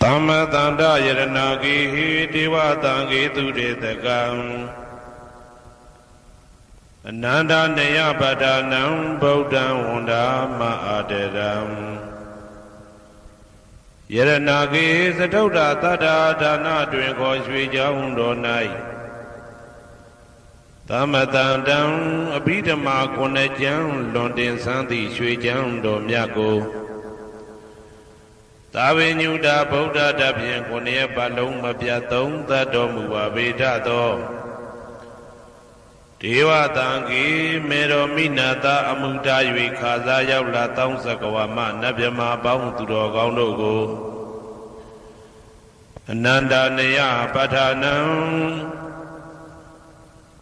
Tamma tanda yaranagi dewa tangi tudetagam Ananda neya padanam Buddha wanda ma'aderam Yaranagi satauda tada dana dwenko shwijang donai Tamma tandam abhidama kunajang londin santi shwijang do myako Tavinyuda Buddha Dabyan Kunya Balung Mabyatung Tadom Wabitato Dewa Tangi Mero Minata Amuta Yui Kaza Yavla Tong Sakawama Nabyama Baung Turo Gaunogo Ananda Neya Patanam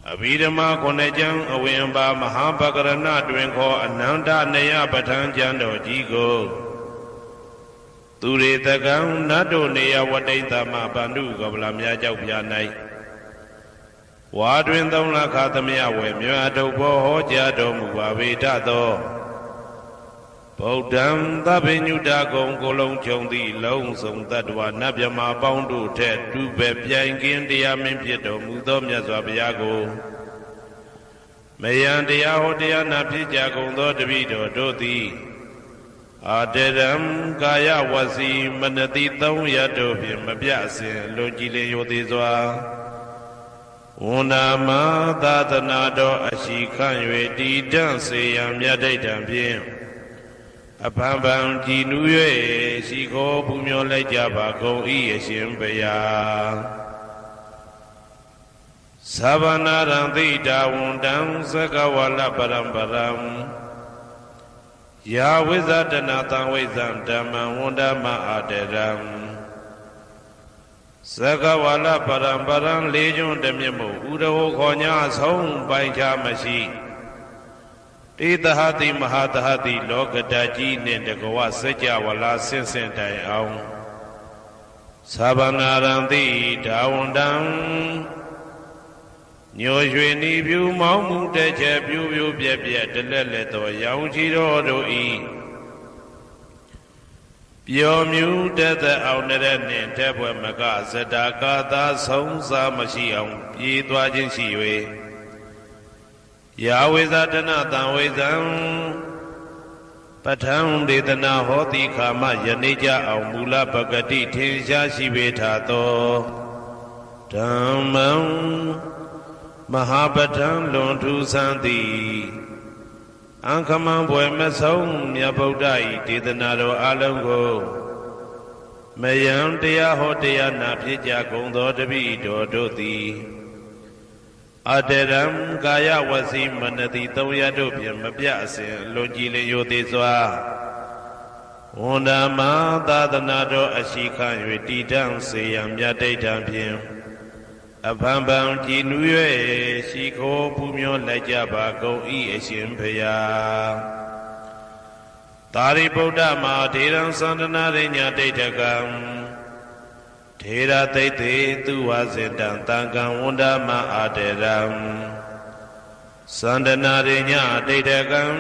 Abhidama Kunajang Awimba Mahapakarana Dwenko Ananda Neya Patan Jando Jigo Ture Tagam Nado Neya Wadaita Ma Bandu Gablamya Jaupianai Wadwin Dona Katamia Wemyado Boho Jado Muavitato Bodam Tabinuda Gong Golong Chondi Long Song Tadwa Nabyama Boundu Ted Dube Piangin Diamin Pieto Mudom Yazabiago Mayandia Hodia Napija Gondo Devido Doti Aderam Gaya Wasi Manati Tau Yado Mabiasi Logile Yodizwa Unama Datanado Ashikan Yedi Danse Yam Yadaitam Pim Apambam Tinuye Siko Pumyo Lejaba Go Ieshimbeya Savanaranti Dawundam Sakawala Parambaram Ya Wizardana Tawizam Dhamma Wundama Aderam Sakawala Parambaram Legion Demimu Udaho Konya Song Baincha Mashi Tidahati Mahatahati Lokadaji Nendagawa Sajawala Sinsentai Aung Sabanaranti Dawundam Nyo Shweni View Mamu Teche View Bia Deleleto Yang Chiro Doi Pyo Mu Teta Aunere Tepwe Maka Sedakata Song Samashi Aung Pidwa Jinsiwe Yahweh Zadana Tawezam Patang Dedana Hoti Kama Yanija Aung Mula Bagati Tinsha Shivetato Dhammam Mahabatan Lontu Santi Ankaman Boemasong Yabodai Tidanado Alango Mayam Dea Hotea Napija Gondo Debi Dodoti Aderam Gaya Wasi Manati Toyadopian Mabiasi Logile Yodizwa Undama Dadanado Ashikan Yedidam Sayam Yadaitam Pim Abambam Jinuye Shiko Pumyo Lajaba Go Ieshimpeya Tari Buddha Ma Tiram Sandana Rinya Tetagam Tera Tete Tuwazendan Tangam Wundama Aderam Sandana Rinya Tetagam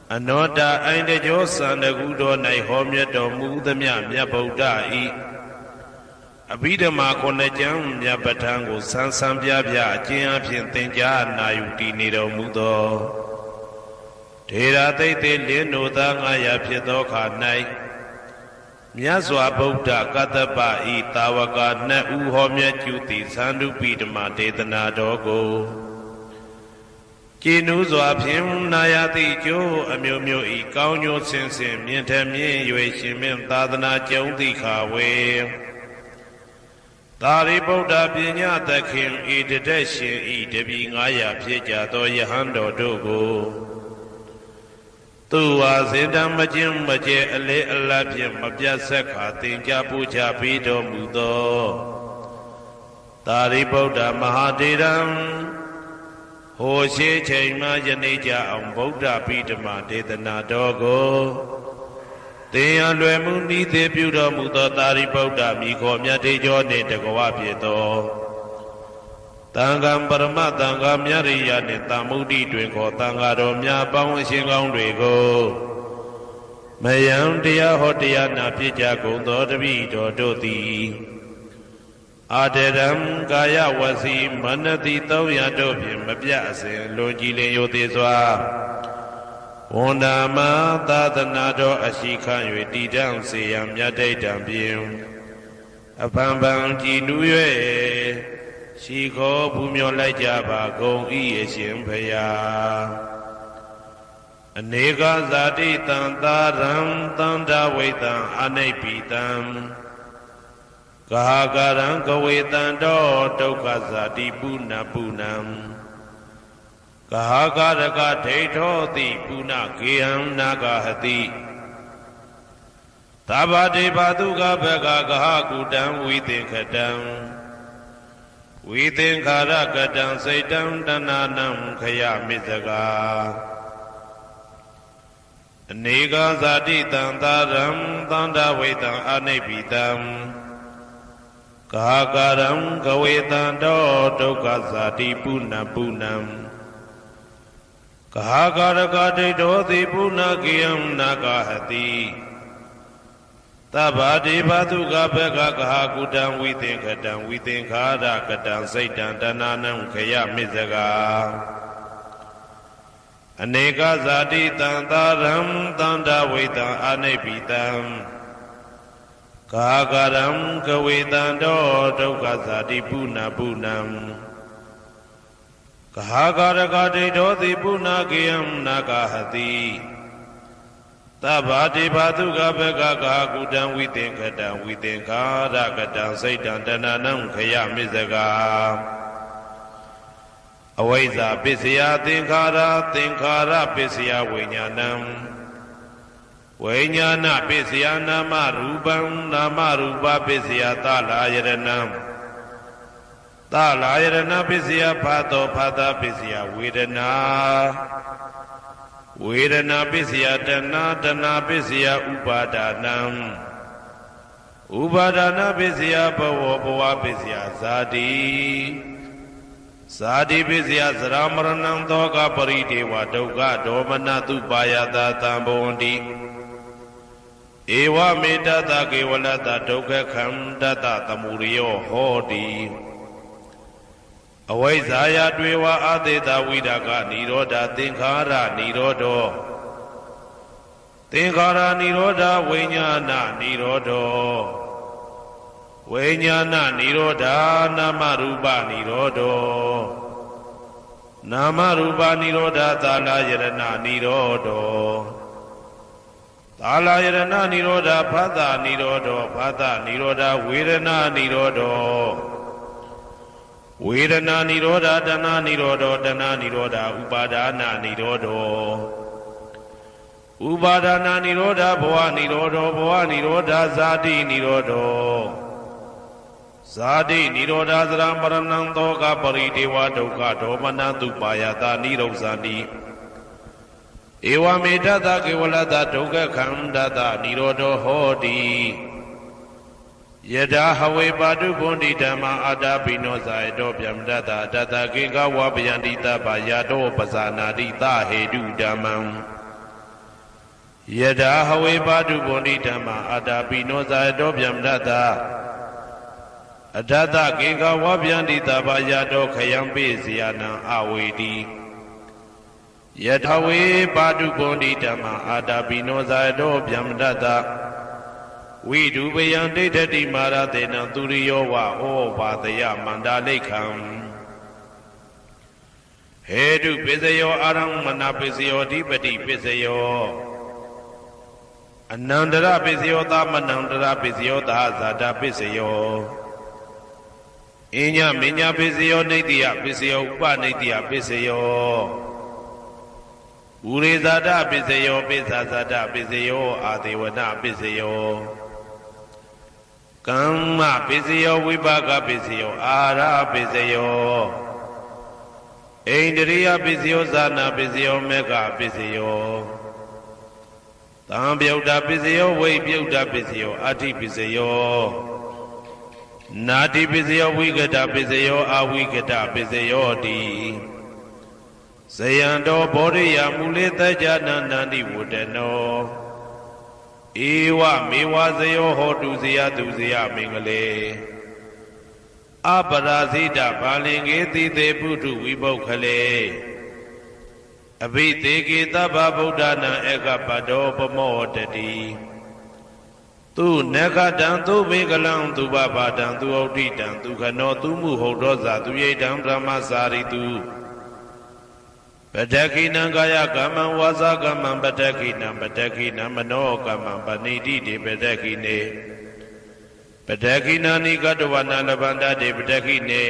Anoda Aindejo Sandagudo Nai Homya Domu Damya Mya Buddha I Abhidama Konajam Yabatango Sansam Yabya Jian Tenja Nayuti Nido Mudo Tera Tete Lino Dangaya Piedoka Nai Myazwa Buddha Kataba I Tawaka Na Uhomya Juti Sandu Pidama Tetana Dogo Jinuzwa Pim Nayati Jo Amyo I Kaunyo Sensim Yentamye Yue Shimim Tadana Jondi Kawe Tari Buddha Pinya Takim Idadeshin Idabi Ngaya Pija Do Yahando Dogo Tuwa Zindam Majim Maje Ale Alapim Mabja Sekha Tinja Puja Pido Mudo Tari Buddha Mahadiram Hoshe Chaima Janija Am Buddha Pidama Dedana Dogo Deya Lwemundi Te Buddha Mudo Tari Buddha Miko Myate Jone Dagawa Pieto Tangam Parama Tangam Yariya Tamudi Twinko Tangado Mya Pang Shingong Dwego မယံတရားဟောတရားနာဖြစ်ကြကုန်သောတပည့်တော်တို့သည်အာတရံကာယဝစီမနတိ300တို့ဖြင့်မပြအစဉ်လွန်ကြည်လင်ရိုသေစွာဝန်ဓမ္မသာသနာတော်အရှိခံ၍တည်တံ့စေရန်မြတ်တိတ်တံဖြင့်အဖန်ဖန်ကြည်နူး၍ရှိခေါ်ပူမျောလိုက်ကြပါကုန်၏အရှင်ဘုရားအနေကဇာတိတံသာရံသန္တာဝိတံအနိပိတံကာကရံကဝေတံတောဒုက္ခဇာတိပုဏ္ဏပုဏ္ဏံကာကရကဒိဋ္ဌောတိပုဏ္ဏကေယံနာဂဟတိသဗ္ဗတေဘသုကဘဂကဟကုတံဝိသင်္ခတံဝိသင်္ခာရကတံစိတ်တံတဏနံခယမိဇဂာအနေကဇာတိတံသာရံသန္တာဝိတံအနိပိတံကာကရံကဝေတံတောဒုက္ခဇာတိပုဏ္ဏပုဏ္ဏံကာကရကဒိဋ္ဌောတိပုဏ္ဏကေယံနာဂဟတိသဗ္ဗတေဘသုကဘဂကဟကုတံဝိသင်္ခတံဝိသင်္ခာရကတံစိတ်တံတဏနံခယမိဇဂာအနေကဇာတိတံသာရံသန္တာဝိတံအနိပိတံကာကရံကဝေတံတောဒုက္ခဇာတိပုဏ္ဏပုဏ္ဏံကာကရကဒိဋ္ဌောတိပုဏ္ဏကေယံနာဂဟတိသဗ္ဗတေဘသုကဘဂကဟကုတံဝိသင်္ခတံဝိသင်္ခာရကတံစိတ်တံတဏနံခယမိဇဂာအဝိဇ္ဇာပစ္စယသင်္ခါရသင်္ခါရပစ္စယဝိညာဏံဝိညာဏပစ္စယနာမရူပံနာမရူပပစ္စယသလာယရဏံသလာယရဏပစ္စယဖာတောဖာတာပစ္စယဝေဒနာဝေဒနာပစ္စယတဏတဏပစ္စယဥပါဒနံဥပါဒနာပစ္စယဘဝဘဝပစ္စယဇာတိဇာတိပစ္စယသရမရဏံသောကပရိဒေဝဒုက္ခဒေါမနတုပါယတာတံဘဝန္တိဧဝမေတ္တကေဝလတဒုက္ခခန္တတသမုရိယောဟောတိအဝိဇ္ဇာယတွေဝအာသေတဝိဒကနိရောဓသင်္ခါရနိရောဓောသင်္ခါရနိရောဓဝိညာဏနိရောဓောဝိညာဏနိရောဓနာမရူပနိရောဓောနာမရူပနိရောဓသာလယရဏနိရောဓောသာလယရဏနိရောဓဖသနိရောဓောဖသနိရောဓဝေဒနာနိရောဓောဝေဒနာနိရောဓတဏနိရောဓောတဏနိရောဓဥပါဒနာနိရောဓောဥပါဒနာနိရောဓဘဝနိရောဓောဘဝနိရောဓဇာတိနိရောဓောဇာတိနိရောဓသရမရဏံသောကပရိဒေဝဒုက္ခဒေါမနတုပါယတာနိရောဇာတိဧဝမေတ္တကေဝလတဒုက္ခခန္ဓတနိရောဓောဟောတိယထာဟဝေပါတုဗုန်တိဓမ္မာအာတာပိနောဇာယတောဗျမတတတတကေကဝပယန္တိတပယတောပဇာနာတိသဟေတုဓမ္မံယထာဟဝေပါတုဗုန်တိဓမ္မာအာတာပိနောဇာယတောဗျမတတအထတကေကဝပယန္တိတပယတောခယံပိဇယနံအဝေတိယထာဝေပါတုဗုန်တိဓမ္မာအာတာပိနောဇာယတောဗျမတတဝိဒုပယံဒိဋ္ဌတိမာရတေနံသူရိယောဝဩဘာတယမန္တာလိခံဟေတုပစ္စယောအာရမဏပစ္စယောဓိပတိပစ္စယောအနန္တရပစ္စယောသမနန္တရပစ္စယောသာဇာတပစ္စယောအညမညပစ္စယောနိတ္တိယပစ္စယောဥပနိတ္တိယပစ္စယောဥရေဇာတပစ္စယောပိစ္ဆာဇာတပစ္စယောအာဒေဝနပစ္စယောကမ္မပစ္စယောဝိပါကပစ္စယောအာရပစ္စယောဣန္ဒရိယပစ္စယောဇာနာပစ္စယောမေဃပစ္စယောသံပြုတ်တာပစ္စယောဝိပြုတ်တာပစ္စယောအာတိပစ္စယောနာတိပစ္စယောဝိကတပစ္စယောအာဝိကတပစ္စယောတိဇယံတောဘောရိယမူလေတ္တနန္တိဝတ္တနော ဧဝမေဝဇယောဟောတုဇယတုဇယမင်္ဂလေအပရာဇိတဘာလင်္ကေတိတေပုထုဝိပုခ္ခလေအဘိသေကေသဗ္ဗဗုဒ္ဓနာဧကပတောပမောတတိသူနဂတံသူဘေကလံသူဘဘာတံသူဩဋ္ဌိတံသူခနောသူမှုဟုတ်သောဇာသူရိတံဗြဟ္မစာရိတုပတက္ခိနံကာယကမ္မံဝါစာကမ္မံပတက္ခိနံပတက္ခိနံမနောကမ္မံပဏိတိတေပတက္ခိနေပတက္ခိနာနိကတဝနာလဗန္တတေပတက္ခိနေ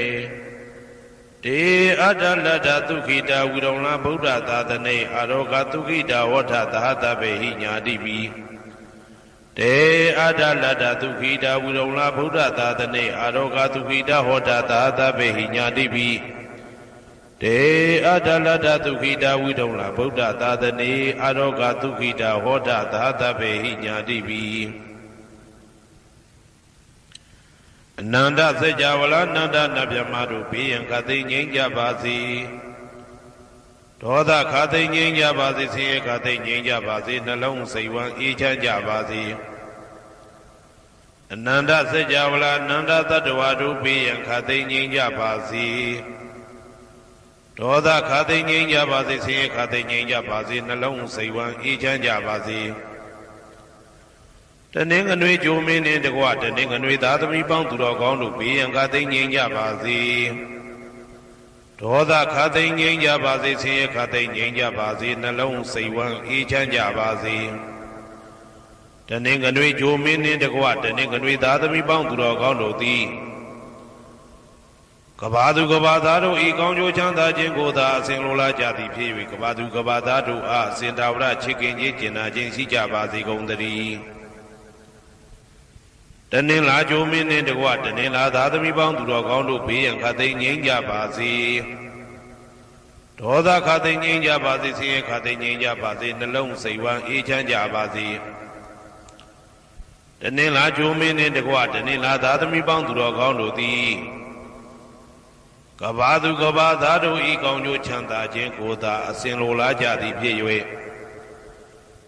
တေအတ္တလတ္ထသုခိတာဝိရုံလဗုဒ္ဓသာသနေအာရောဂသုခိတာဝဋ္ဌသဟတပေဟိညာတိပိတေအတ္တလတ္ထသုခိတာဝိရုံလဗုဒ္ဓသာသနေအာရောဂသုခိတာဟောတသဟတပေဟိညာတိပိတေအတ္တလတ္ထသုခိတာဝိရုံလဗုဒ္ဓသာသနေအာရောဂသုခိတာဟောတသဟတပေဟိညာတိပိအနန္တစေကြဝဠာနန္ဒနဗျမတို့ဘေးရန်ခသိငြိမ်းကြပါစေဒေါသခသိငြိမ်းကြပါစေဆင်းရဲခသိငြိမ်းကြပါစေနှလုံးစိတ်ဝမ်းအေးချမ်းကြပါစေအနန္တစေကြဝဠာနန္ဒတတ္တဝါတို့ဘေးရန်ခသိငြိမ်းကြပါစေဒေါသခသိငြိမ်းကြပါစေဆင်းရဲခသိငြိမ်းကြပါစေနှလုံးစိတ်ဝမ်းအေးချမ်းကြပါစေတနင်္ဂနွေဂျိုမင်းနှင့်တကွတနင်္ဂနွေသားသမီးပေါင်းသူတော်ကောင်းတို့ဘေးရန်ခသိငြိမ်းကြပါစေဒေါသခသိငြိမ်းကြပါစေဆင်းရဲခသိငြိမ်းကြပါစေနှလုံးစိတ်ဝမ်းအေးချမ်းကြပါစေတနင်္ဂနွေဂျိုမင်းနှင့်တကွတနင်္ဂနွေသားသမီးပေါင်းသူတော်ကောင်းတို့သည်ကဘာသူကဘာသားတို့ဤကောင်းကျိုးချမ်းသာခြင်းကိုသာအစဉ်လိုလားကြသည်ဖြစ်၍ကဘာသူကဘာသားတို့အားစင်တာဝရချစ်ခင်ခြင်းကျင်နာခြင်းရှိကြပါစေကုန်သတည်းတနင်္လာဂျိုမင်းနှင့်တကွတနင်္လာသားသမီးပေါင်းသူတော်ကောင်းတို့ဘေးရန်ခသိငြိမ်းကြပါစေဒေါသခသိငြိမ်းကြပါစေဆင်းရဲခသိငြိမ်းကြပါစေနှလုံးစိတ်ဝမ်းအေးချမ်းကြပါစေတနင်္လာဂျိုမင်းနှင့်တကွတနင်္လာသားသမီးပေါင်းသူတော်ကောင်းတို့သည်ကဘာသူကဘာသားတို့ဤကောင်းကျိုးချမ်းသာခြင်းကိုသာအစဉ်လိုလားကြသည်ဖြစ်၍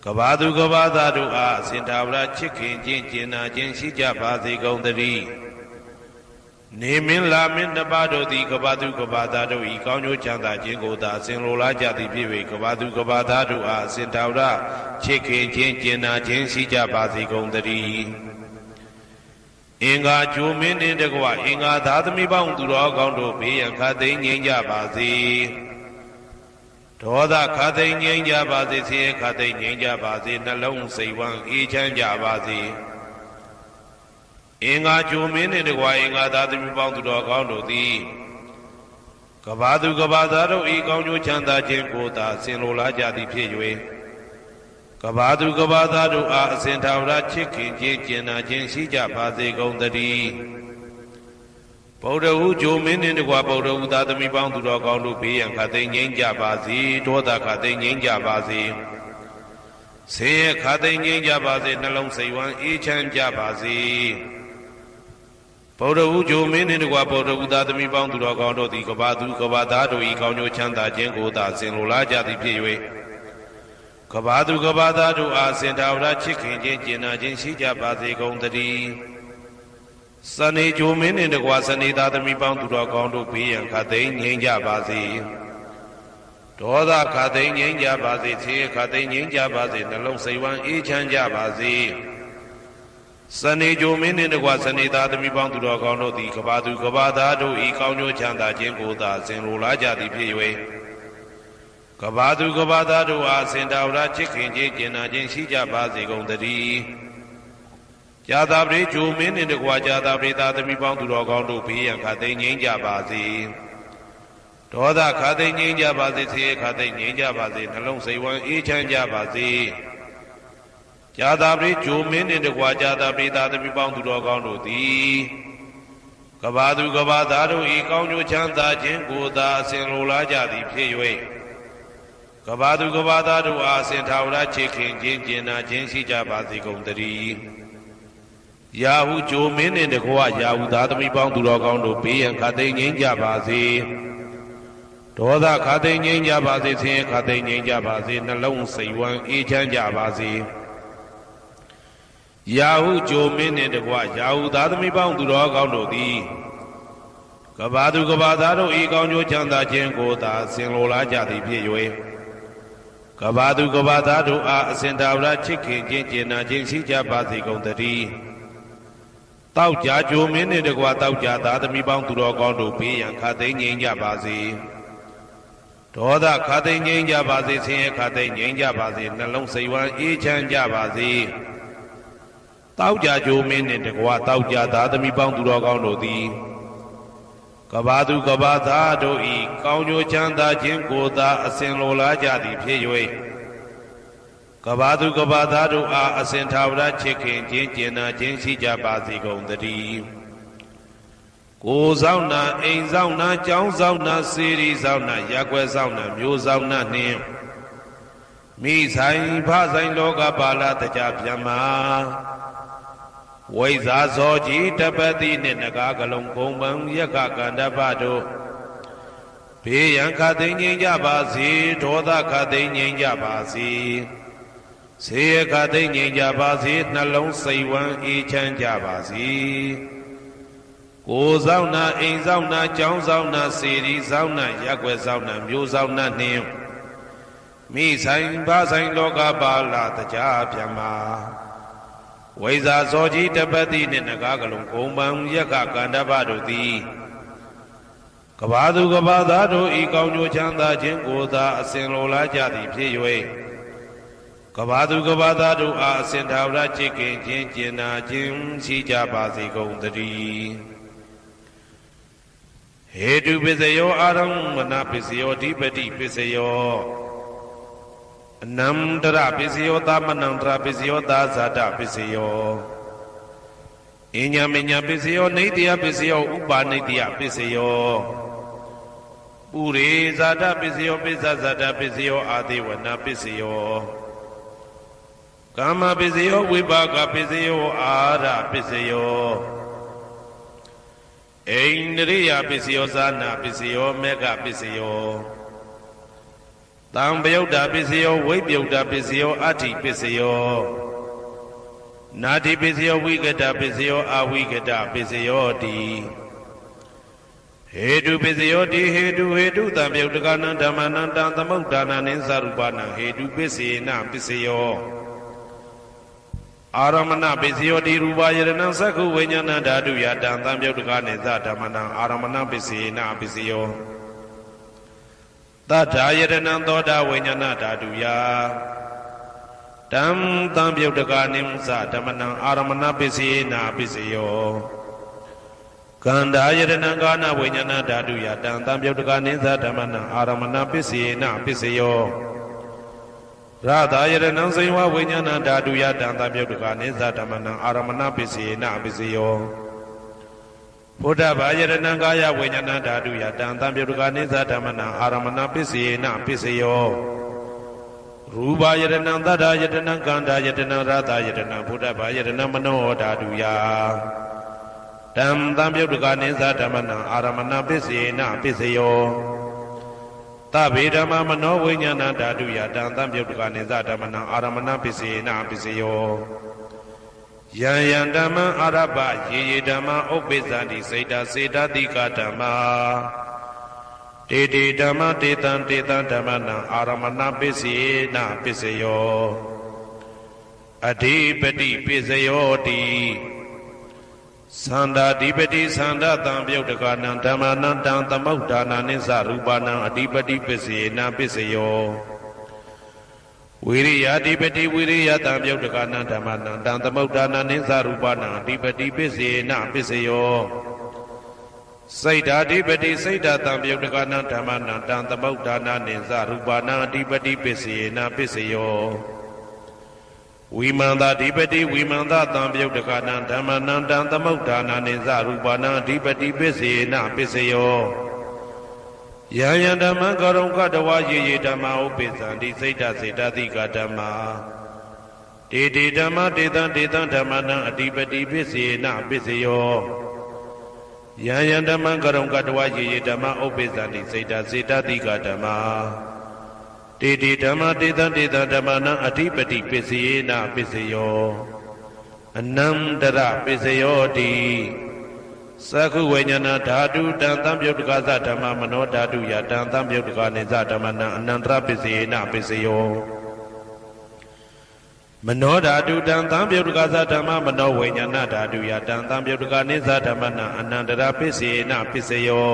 ကဘာသူကဘာသားတို့အားစင်တာဝရချစ်ခင်ခြင်းကျင်နာခြင်းရှိကြပါစေကုန်သတည်းနေမင်းလာမင်းတပါတို့သည်ကဘာသူကဘာသားတို့ဤကောင်းကျိုးချမ်းသာခြင်းကိုသာအစဉ်လိုလားကြသည်ဖြစ်၍ကဘာသူကဘာသားတို့အားစင်တာဝရချစ်ခင်ခြင်းကျင်နာခြင်းရှိကြပါစေကုန်သတည်းအင်္ဂါဂျိုမင်းနှင့်တကွအင်္ဂါသားသမီးပေါင်းသူတော်ကောင်းတို့ဘေးရန်ခသိငြိမ်းကြပါစေဒေါသခသိငြိမ်းကြပါစေဆင်းရဲခသိငြိမ်းကြပါစေနှလုံးစိတ်ဝမ်းအေးချမ်းကြပါစေအင်္ဂါဂျိုမင်းနှင့်တကွအင်္ဂါသားသမီးပေါင်းသူတော်ကောင်းတို့သည်ကဘာသူကဘာသားတို့ဤကောင်းကျိုးချမ်းသာခြင်းကိုသာဆင်လိုလားကြသည်ဖြစ်၍ကဘာသူကဘာသားတို့အားအစဉ်ထာဝရချစ်ခင်ခြင်းကျင်နာခြင်းရှိကြပါစေကုန်သတည်းဗုဒ္ဓဟူဂျိုမင်းနှင့်တကွဗုဒ္ဓဟူသားသမီးပေါင်းသူတော်ကောင်းတို့ဘေးရန်ခသိငြိမ်းကြပါစေဒေါသခသိငြိမ်းကြပါစေဆင်းရဲခသိငြိမ်းကြပါစေနှလုံးစိတ်ဝမ်းအေးချမ်းကြပါစေဗုဒ္ဓဟူဂျိုမင်းနှင့်တကွဗုဒ္ဓဟူသားသမီးပေါင်းသူတော်ကောင်းတို့သည်ကဘာသူကဘာသားတို့ဤကောင်းကျိုးချမ်းသာခြင်းကိုသာဆင်လိုလားကြသည်ဖြစ်၍ကဘာသူကဘာသားတို့အားစင်တာဝရချစ်ခင်ခြင်းကျင်နာခြင်းရှိကြပါစေကုန်သတည်းစနေဂျိုမင်းနှင့်တကွစနေသားသမီးပေါင်းသူတော်ကောင်းတို့ဘေးရန်ခသိငြိမ်းကြပါစေဒေါသခသိငြိမ်းကြပါစေဆင်းရဲခသိငြိမ်းကြပါစေနှလုံးစိတ်ဝမ်းအေးချမ်းကြပါစေစနေဂျိုမင်းနှင့်တကွစနေသားသမီးပေါင်းသူတော်ကောင်းတို့သည်ကဘာသူကဘာသားတို့ဤကောင်းကျိုးချမ်းသာခြင်းကိုသာဆင်လိုလားကြသည်ဖြစ်၍ကဘာသူကဘာသားတို့အားစင်တာဝရချစ်ခင်ခြင်းကျင်နာခြင်းရှိကြပါစေကုန်သတည်းဇာတာပရိဂျိုမင်းနှင့်တကွာဇာတာပရိသားသမီးပေါင်းသူတော်ကောင်းတို့ဘေးရန်ခသိငြိမ်းကြပါစေဒေါသခသိငြိမ်းကြပါစေဆင်းရဲခသိငြိမ်းကြပါစေနှလုံးစိတ်ဝမ်းအေးချမ်းကြပါစေဇာတာပရိဂျိုမင်းနှင့်တကွာဇာတာပရိသားသမီးပေါင်းသူတော်ကောင်းတို့သည်ကဘာသူကဘာသားတို့ဤကောင်းကျိုးချမ်းသာခြင်းကိုသာအစဉ်လိုလားကြသည်ဖြစ်၍ကဘာသူကဘာသားတို့အားစင်ထာဝရချစ်ခင်ခြင်းကျင်နာခြင်းရှိကြပါစေကုန်သတည်းယာဟုဂျိုမင်းနှင့်တကွယာဟုသားသမီးပေါင်းသူတော်ကောင်းတို့ဘေးရန်ခသိငြိမ်းကြပါစေဒေါသခသိငြိမ်းကြပါစေဆင်းရဲခသိငြိမ်းကြပါစေနှလုံးစိတ်ဝမ်းအေးချမ်းကြပါစေ ယာဟုဂျိုမင်းနှင့်တကွယာဟုသာသမီပေါင်းသူတော်ကောင်းတို့သည်ကဘာသူကဘာသားတို့ဤကောင်းကျိုးချမ်းသာခြင်းကိုသာဆင်လိုလားကြသည်ဖြစ်၍ကဘာသူကဘာသားတို့အားအစဉ်တာဝရချစ်ခင်ခြင်းကျေနာခြင်းရှိကြပါစေကုန်သတည်းတောက်ကြဂျိုမင်းနှင့်တကွတောက်ကြသာသမီပေါင်းသူတော်ကောင်းတို့ဘေးရန်ခတ်သိမ်းငြိမ်းကြပါစေဒေါသခတ်သိမ်းငြိမ်းကြပါစေဆင်းရဲခတ်သိမ်းငြိမ်းကြပါစေနှလုံးစိတ်ဝမ်းအေးချမ်းကြပါစေတောက်ကြဂျိုမင်းနှင့်တကွတောက်ကြသာသမီပေါင်းသူတော်ကောင်းတို့သည်ကဘာသူကဘာသားတို့ဤကောင်းကျိုးချမ်းသာခြင်းကိုသာအစဉ်လိုလားကြသည်ဖြစ်၍ကဘာသူကဘာသားတို့အားအစဉ်ထာဝရချစ်ခင်ခြင်းကျင်နာခြင်းရှိကြပါစေကုန်သတည်းကိုယ်ဆောင်နာအိမ်ဆောင်နာကျောင်းဆောင်နာစေရီဆောင်နာရက်ွယ်ဆောင်နာမျိုးဆောင်နာနှင့်မိဆိုင်ဖဆိုင်လောကပါဠတကြဗျမ္မာဝိဇာဇောကြီးတပတိနှင့်နဂါကလုံးကုံပံယက္ခကန္တပတို့ဘေးရန်ခတ်သိမ်းငြိမ်းကြပါစေဒေါသခတ်သိမ်းငြိမ်းကြပါစေဆေးရခတ်သိမ်းငြိမ်းကြပါစေနှလုံးစိတ်ဝမ်းအေးချမ်းကြပါစေကိုယ်ဆောင်နာအိမ်ဆောင်နာကျောင်းဆောင်နာစေရီဆောင်နာရက်ွယ်ဆောင်နာမျိုးဆောင်နာနှင့်မိဆိုင်ဖဆိုင်လောကပါဠတကြဗျမ္မာဝိဇာဇောကြီးတပတိနှင့်နဂါကလုံးကုံပံယက္ခကန္တပတို့သည်ကဘာသူကဘာသားတို့ဤကောင်းကျိုးချမ်းသာခြင်းကိုသာအစဉ်လိုလားကြသည်ဖြစ်၍ကဘာသူကဘာသားတို့အားအစဉ်ထာဝရချစ်ခင်ခြင်းကျင်နာခြင်းရှိကြပါစေကုန်သတည်းဟေတုပစ္စယောအာရမဏပစ္စယောဓိပတိပစ္စယောအနန္တရပစ္စယောသမနန္တရပစ္စယောသာဇာတပစ္စယောအညမညပစ္စယောနေတယပစ္စယောဥပါနေတယပစ္စယောပုရိဇာတပစ္စယောပိစ္ဆဇာတပစ္စယောအာသေဝနာပစ္စယောကာမပစ္စယောဝိပါကပစ္စယောအာရပစ္စယောအိန္ဒရိယပစ္စယောဇာနာပစ္စယောမေဃပစ္စယောတံပယုတ်တာပစ္စယောဝိပယုတ်တာပစ္စယောအဋ္ဌိပစ္စယောနာတိပစ္စယောဝိကတပစ္စယောအဝိကတပစ္စယောတိဟေတုပစ္စယောတိဟေတုတံပယုတ်တကနံဓမ္မနံတံသမုဒ္ဒါနံနိသရူပနံဟေတုပစ္စေနပစ္စယောအာရမဏပစ္စယောတိရူပယရဏံသက္ခုဝိညာဏဓာတုယတံသံပယုတ်တကနိသဓမ္မနံအာရမဏပစ္စေနပစ္စယောသတ္ထာယရဏံသောတာဝိညာဏဓာတုယတံသံပယုတ်တကနိသဓမ္မနံအာရမဏပစ္စေနပစ္စယောကန္ဓာယရဏံကာနဝိညာဏဓာတုယတံသံပယုတ်တကနိသဓမ္မနံအာရမဏပစ္စေနပစ္စယောရတာယရဏံဇိဝဝိညာဏဓာတုယတံသံပယုတ်တကနိသဓမ္မနံအာရမဏပစ္စေနပစ္စယောဘုဒ္ဓဘာယရဏံကာယဝိညာဏဓာတုယတံသံပယုတ်တကနိသဓမ္မနံအာရမဏပစ္စေနပစ္စယောရူပယရဏံသတ္တယရဏံကန္ဓာယရဏံရတာယရဏံဘုဒ္ဓဘာယရဏံမနောဓာတုယတံသံပယုတ်တကနိသဓမ္မနံအာရမဏပစ္စေနပစ္စယောသဗ္ဗေဓမ္မမနောဝိညာဏဓာတုယတံသံပယုတ်တကနိသဓမ္မနံအာရမဏပစ္စေနပစ္စယောယံယံဓမ္မအာရပယေယေဓမ္မဥပ္ပိသန္တိစေတစေတတိကဓမ္မတေတေဓမ္မတေတံဓမ္မနံအာရမဏပစ္စေနပစ္စယောအဓိပတိပစ္စယောတိသန္တာဓိပတိသန္တာတံပယုတ်တကနံဓမ္မနံတံသမုဒ္ဒါနာနိသရူပနံအဓိပတိပစ္စေနပစ္စယောဝိရိယဓိပတိဝိရိယတံပယုတ်တကနံဓမ္မနံတံသမုဒ္ဒါနာနိသရူပနံအဓိပတိပစ္စေနပစ္စယောစိတ်ဓာဓိပတိစိတ်ဓာတံပယုတ်တကနံဓမ္မနံတံသမုဒ္ဒါနာနိသရူပနံအဓိပတိပစ္စေနပစ္စယောဝိမန္တဓိပတိဝိမန္တတံပယုတ်တကနံဓမ္မနံတံသမုဒ္ဒါနာနိသရူပနံအဓိပတိပစ္စေနပစ္စယောယံယံဓမ္မကရုံကတဝယေယေဓမ္မဥပ္ပိသန္တိစိတ်တစေတတိကဓမ္မာတေတေဓမ္မတေတံဓမ္မနံအဓိပတိပစ္စေနပစ္စယောယံယံဓမ္မကရုံကတဝယေယေဓမ္မဥပ္ပိသန္တိစိတ်တစေတတိကဓမ္မာတေတေဓမ္မတေတံဓမ္မနံအဓိပတိပစ္စေနပစ္စယော အနန္တရပစ္စယောတိသက္ခုဝိညာဏဓာတုတံသံပြုတ်တကသဓမ္မမနောဓာတုယတံသံပြုတ်တကနေသဓမ္မနံအနန္တရပစ္စယေနပစ္စယောမနောဓာတုတံသံပြုတ်တကသဓမ္မမနောဝိညာဏဓာတုယတံသံပြုတ်တကနေသဓမ္မနံအနန္တရပစ္စယေနပစ္စယော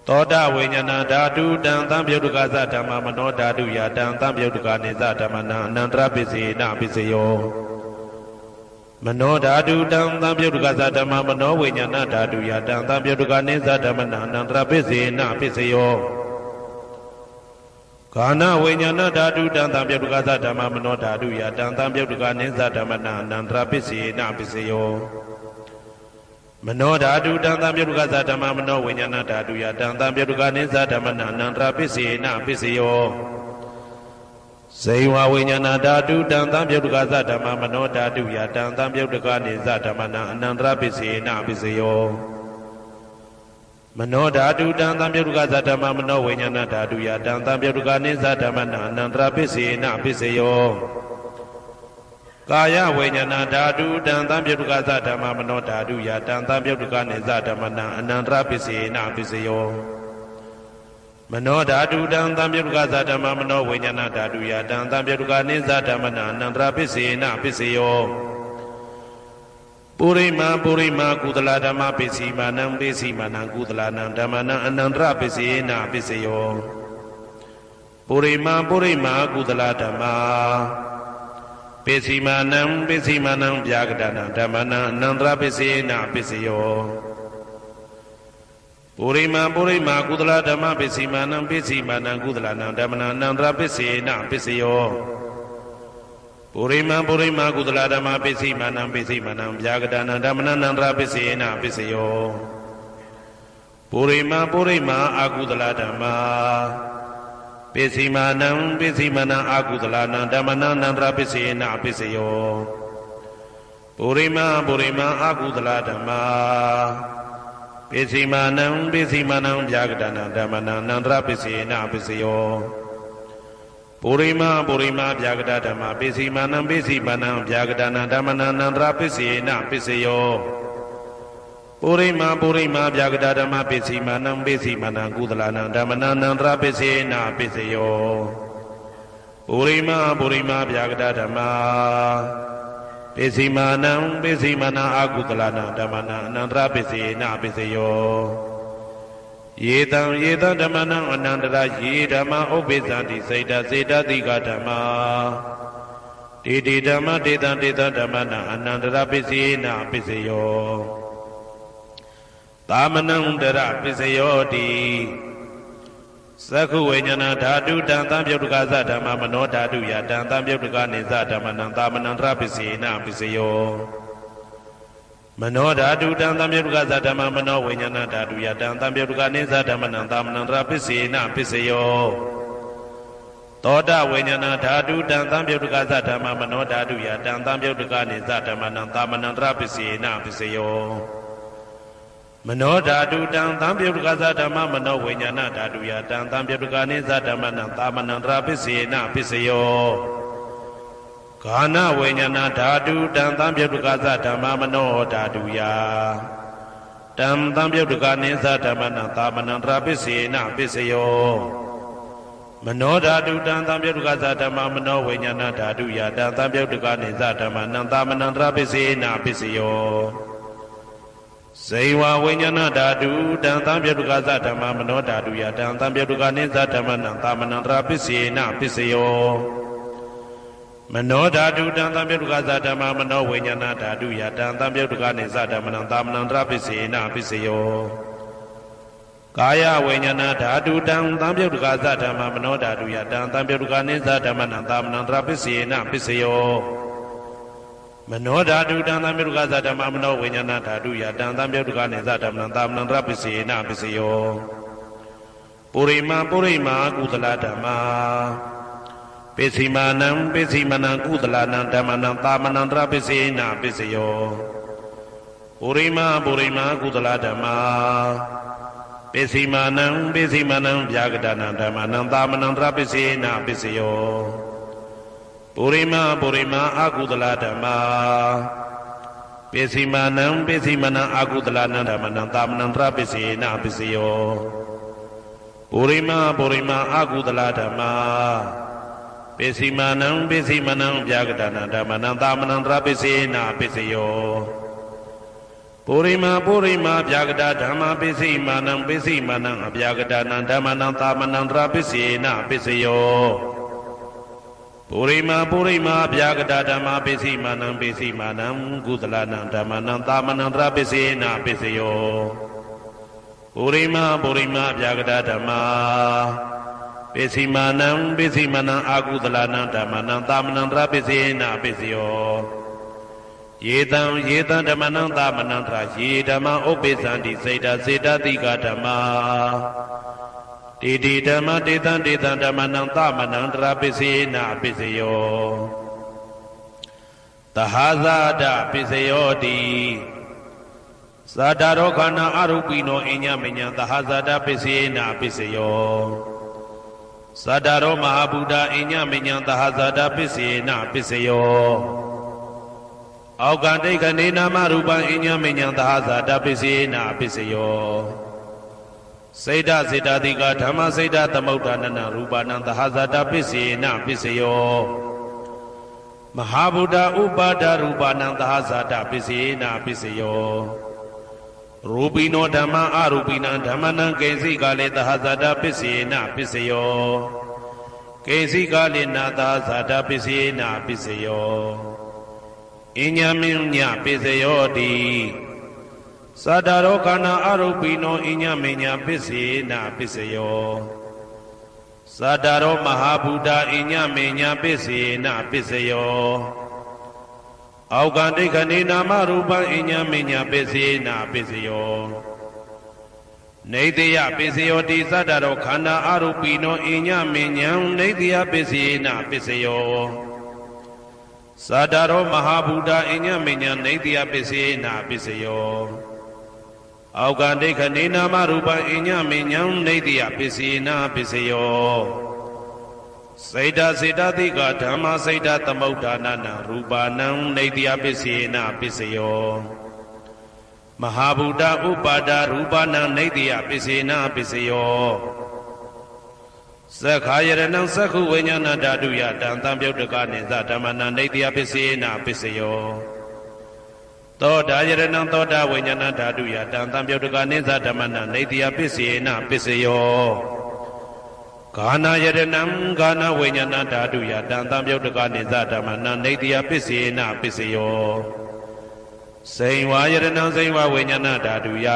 သောတဝိညာဏဓာတုတံသံပြုတ်တကသဓမ္မမနောဓာတုယတံသံပြုတ်တကနေသဓမ္မနံအနန္တရပစ္စယေနပစ္စယောမနောဓာတုတံသံပြုတ်တကသဓမ္မမနောဝိညာဏဓာတုယတံသံပြုတ်တကနေသဓမ္မနံအနန္တရပစ္စေနပစ္စယောကာဏဝိညာဏဓာတုတံသံပြုတ်တကသဓမ္မမနောဓာတုယတံသံပြုတ်တကနေသဓမ္မနံအနန္တရပစ္စေနပစ္စယောမနောဓာတုတံသံပြုတ်တကသဓမ္မမနောဝိညာဏဓာတုယတံသံပြုတ်တကနေသဓမ္မနံအနန္တရပစ္စေနပစ္စယောဇေဝဝိညာဏဓာတုတံသံပြုတ်တကသဓမ္မမနောဓာတုယတံသံပြုတ်တကနေသဓမ္မနံအနန္တရပစ္စေနပစ္စယောမနောဓာတုတံသံပြုတ်တကသဓမ္မမနောဝိညာဏဓာတုယတံသံပြုတ်တကနေသဓမ္မနံအနန္တရပစ္စေနပစ္စယောကာယဝိညာဏဓာတုတံသံပြုတ်တကသဓမ္မမနောဓာတုယတံသံပြုတ်တကနေသဓမ္မနံအနန္တရပစ္စေနပစ္စယောမနောဓာတုတံသံပြုတ်တကသဓမ္မမနောဝိညာဏဓာတုယတံသံပြုတ်တကနေသဓမ္မနံအနန္တရပစ္စေနပစ္စယောပုရိမာကုသလဓမ္မပစ္စည်းမာနံပစ္စည်းမာနံကုသလနံဓမ္မနံအနန္တရပစ္စေနပစ္စယောပုရိမာကုသလဓမ္မပစ္စည်းမာနံပစ္စည်းမာနံဗျာကတနံဓမ္မနံအနန္တရပစ္စေနပစ္စယောပုရိမာကုသလဓမ္မပစ္စည်းမာနံပစ္စည်းမာနံကုသလနံဓမ္မနံအနန္တရပစ္စေနပစ္စယောပုရိမာကုသလဓမ္မပစ္စည်းမာနံပစ္စည်းမာနံဗျာကတနံဓမ္မနံအနန္တရပစ္စေနပစ္စယောပုရိမာအကုသလဓမ္မပစ္စည်းမာနံပစ္စည်းမာနံအကုသလနံဓမ္မနံအနန္တရပစ္စေနပစ္စယောပုရိမာအကုသလဓမ္မပစ္စည်းမာနံဗျာကတနံဓမ္မနံအနန္တရပစ္စေနပစ္စယောပုရိမာဗျာကတဓမ္မပစ္စည်းမာနံဗျာကတနံဓမ္မနံအနန္တရပစ္စေနပစ္စယောပုရိမာဗျာကတဓမ္မပစ္စည်းမာနံကုသလနံဓမ္မနံအနန္တရပစ္စေနပစ္စယောပုရိမာဗျာကတဓမ္မပစ္စည်းမာနံအကုသလနံဓမ္မနံအနန္တရပစ္စေနပစ္စယောယေတံဓမ္မနံအနန္တရယေဓမ္မဥပ္ပိသန္တိစေတသိကဓမ္မတေဓမ္မတေတံဓမ္မနံအနန္တရပစ္စေနပစ္စယောသာမနံတရပစ္စယောတိသက္ခုဝိညာဏဓာတုတံသံပြုတ်တကသဓမ္မမနောဓာတုယတံသံပြုတ်တကနေသဓမ္မနံသာမနံတရပစ္စေနပစ္စယောမနောဓာတုတံသံပြုတ်တကသဓမ္မမနောဝိညာဏဓာတုယတံသံပြုတ်တကနေသဓမ္မနံသာမနံတရပစ္စေနပစ္စယောသောတဝိညာဏဓာတုတံသံပြုတ်တကသဓမ္မမနောဓာတုယတံသံပြုတ်တကနေသဓမ္မနံသာမနံတရပစ္စေနပစ္စယောမနောဓာတုတံသံပြုတ်တကသဓမ္မမနောဝိညာဏဓာတုယတံသံပြုတ်တကနေသဓမ္မနံသာမနံတရပစ္စေနပစ္စယောကာဏဝိညာဏဓာတုတံသံပြုတ်တကသဓမ္မမနောဓာတုယတံသံပြုတ်တကနေသဓမ္မနံသာမနံတရပစ္စေနပစ္စယောမနောဓာတုတံသံပြုတ်တကသဓမ္မမနောဝိညာဏဓာတုယတံသံပြုတ်တကနေသဓမ္မနံသာမနံတရပစ္စေနပစ္စယောဇေဝဝိညာဏဓာတုတံသံပြုတ်တကသဓမ္မမနောဓာတုယတံသံပြုတ်တကနေသဓမ္မနံသာမနံတရပစ္စေနပစ္စယောမနောဓာတုတံသံပြုတ်တကသဓမ္မမနောဝိညာဏဓာတုယတံသံပြုတ်တကနေသဓမ္မနံသာမနံတရပစ္စေနပစ္စယောကာယဝိညာဏဓာတုတံသံပြုတ်တကသဓမ္မမနောဓာတုယတံသံပြုတ်တကနေသဓမ္မနံသာမနံတရပစ္စေနပစ္စယောမနောဓာတုတံသံပြုတ်တကသဓမ္မမနောဝိညာဏဓာတုယတံသံပြုတ်တကနေသဓမ္မနံသာမနံတရပစ္စေနပစ္စယောပုရိမာကုသလဓမ္မပစ္စည်းမာနံကုသလနံဓမ္မနံသာမနံတရပစ္စေနပစ္စယောပုရိမာကုသလဓမ္မပစ္စည်းမာနံဗျာကတနံဓမ္မနံသာမနံတရပစ္စေနပစ္စယော ပုရိမအကုသလဓမ္မာပိစီမာနံအကုသလနံဓမ္မနံသာမနံတရပိစေနပိစယောပုရိမအကုသလဓမ္မာပိစီမာနံဗျာကတနာဓမ္မနံသာမနံတရပိစေနပိစယောပုရိမဗျာကတဓမ္မာပိစီမာနံအဗျာကတနာဓမ္မနံသာမနံတရပိစေနပိစယောပုရိမဗျာကတဓမ္မာပိစီမာနံကုသလနံဓမ္မနံသာမနံတရပိစေနပိစယောပုရိမဗျာကတဓမ္မာပိစီမာနံအာကုသလနံဓမ္မနံသာမနံတရပိစေနပိစယောယေတံဓမ္မနံသာမနံတရယေဓမ္မဥပ္ပိသန္တိစေတတိကဓမ္မာတေဓမ္မတေတံဓမ္မနံသာမနံတရပိစေနပိစယောသဟာဇာဒပိစယောတိသာဒရောခဏအရုပိနောအညမညံသဟာဇာဒပိစေနပိစယောသာဒရောမဟာဗုဒ္ဓအညမညံသဟာဇာဒပိစေနပိစယောအောက်ကတိကနေနာမရူပံအညမညံသဟာဇာတပိစေနပိစယောစေတစေတတိကဓမ္မစေတသမုဋ္ဌာနနရူပနံသဟာဇာတပိစေနပိစယောမဟာဗုဒ္ဓဥပါဒရူပနံသဟာဇာတပိစေနပိစယောရူပိနောဓမ္မအရူပိနံဓမ္မနံကိဉ္စိကလေသဟာဇာတပိစေနပိစယောကိဉ္စိကလေနာသဟာဇာတပိစေနပိစယောအညမညပိစယောတိသာဒရောခဏအရုပိနောအညမညပိစေနပိစယောသာဒရောမဟာဗုဒ္ဓအညမညပိစေနပိစယောအောက်ကတိခဏေနာမရူပံအညမညပိစေနပိစယောနေတယပိစယောတိသာဒရောခန္ဓာအရုပိနောအညမညံနေတယပိစေနပိစယောသာဒရောမဟာဗုဒ္ဓအညမညနေတယပိစေနပိစယောအောက်ကဒိဋ္ဌနေနာမရူပံအညမညံနေတယပိစေနပိစယောစေတတိကဓမ္မစေတသမုဋ္ဌာနနရူပနံနေတယပိစေနပိစယောမဟာဗုဒ္ဓဥပါဒရူပနံနေတယပိစေနပိစယောသက္ခာယရဏံသက္ခုဝိညာဏဓာတုယတံသံပြုတ်တကနေသဓမ္မနံနေတယပိစေနပိစယောသောတာယရဏံသောတာဝိညာဏဓာတုယတံသံပြုတ်တကနေသဓမ္မနံနေတယပိစေနပိစယောဂာနာယရဏံဂာနာဝိညာဏဓာတုယတံသံပြုတ်တကနေသဓမ္မနံနေတယပိစေနပိစယောစိန်ဝါယရဏံစိန်ဝဝိညာဏဓာတုယ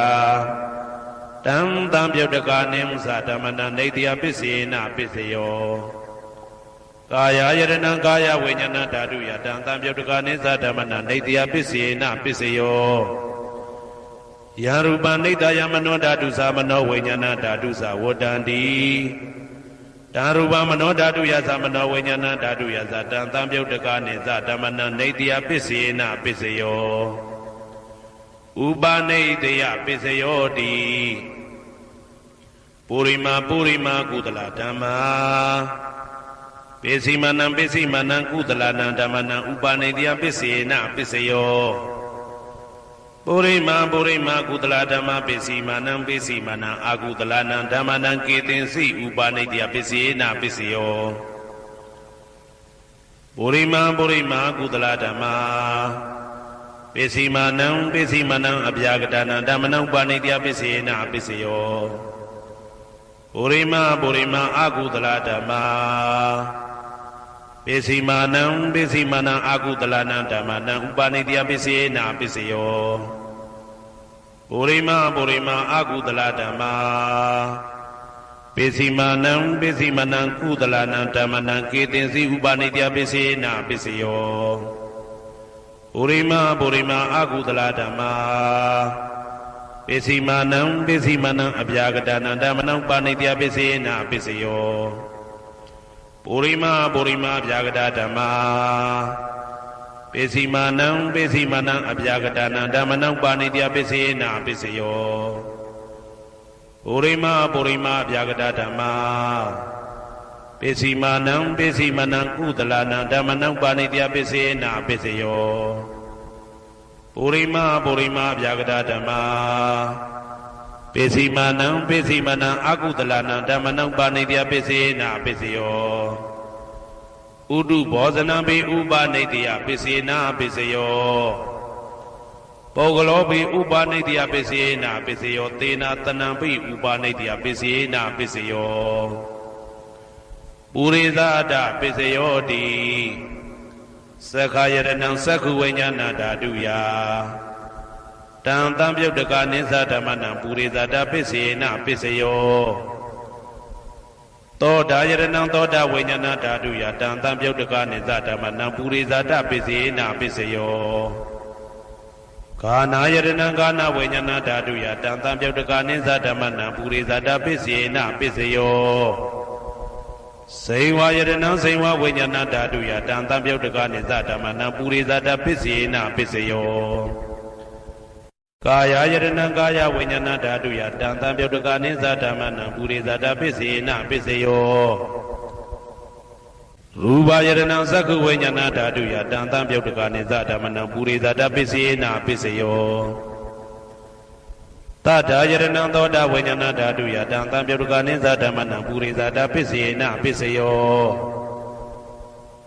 တံသံပြုတ်တကနေသဓမ္မနံနေတယပိစေနပိစယောကာယယရဏံကာယဝိညာဏဓာတုယတံသံပြုတ်တကနေသဓမ္မနံနေတယပိစေနပိစယောယရူပနိတယမနောဓာတုသမနောဝိညာဏဓာတုသဝတ္တန္တိတံရူပမနောဓာတုယသမနောဝိညာဏဓာတုယသတံသံပြုတ်တကနေသဓမ္မနံနေတယပိစေနပိစယောဥပနိတယပိစယောတိပုရိမာကုသလဓမ္မာပိစီမနံကုသလနံဓမ္မနံဥပနိတယပိစေနပိစယောပုရိမာကုသလဓမ္မာပိစီမနံအာကုသလနံဓမ္မနံကေတင်စီဥပနိတယပိစေနပိစယောပုရိမာကုသလဓမ္မာပိစီမနံအဗျာကတနံဓမ္မနံဥပနိတယပိစေနပိစယောပုရိမာအာကုသလဓမ္မာပိစီမနံအာကုသလနံဓမ္မနံဥပနိတယပိစေနပိစယောပုရိမာအာကုသလဓမ္မာပိစီမနံကုသလနံဓမ္မနံကေတင်စီဥပနိတယပိစေနပိစယောပုရိမာအာကုသလဓမ္မာပိစီမနံအဗျာကတနံဓမ္မနံပါဏိတယပိစေနပိစယောပုရိမာဗျာကတဓမ္မာပိစီမနံအဗျာကတနံဓမ္မနံပါဏိတယပိစေနပိစယောပုရိမာဗျာကတဓမ္မာပ ပိစီမာနံပိစီမနံကုသလနံဓမ္မနံပါဏိတယပိစေနာပိစယောပုရိမဗျာဂဒဓမ္မာပိစီမာနံပိစီမနံအကုသလနံဓမ္မနံပါဏိတယပိစေနာပိစယောဥဒုဘောဇနံပိဥပနိတယပိစေနာပိစယောပုဂ္ဂလောပိဥပနိတယပိစေနာပိစယောသေနာတနံပိဥပနိတယပိစေနာပိစယောပုရိသဒပိစယောတိသက္ခာယရဏံသက္ခုဝိညာဏဓာတုယတံတံပြုတ်တကနိသဓမ္မနံပုရိသဒပိစေနာပိစယောသောတာယရဏံသောတာဝိညာဏဓာတုယတံတံပြုတ်တကနိသဓမ္မနံပုရိသဒပိစေနာပိစယောကာနာယရဏံကာနဝိညာဏဓာတုယတံတံပြုတ်တကနိသဓမ္မနံပုရိသဒပိစေနာပိစယောစေဝယရဏံစေဝဝိညာဏဓာတုယတံတံပြုတ်တကနိသဓမ္မနံပုရိသဒပိစေနာပိစယောကာယယရဏံကာယဝိညာဏဓာတုယတံတံပြုတ်တကနိသဓမ္မနံပုရိသဒပိစေနာပိစယောရူပယရဏံသက္ခုဝိညာဏဓာတုယတံတံပြုတ်တကနိသဓမ္မနံပုရိသဒပိစေနာပိစယောသတ္တယရဏံသောတာဝိညာဏဓာတုယတံတံပြုတ်တကနိသဓမ္မနံပုရိသဒပိစေနာပိစယော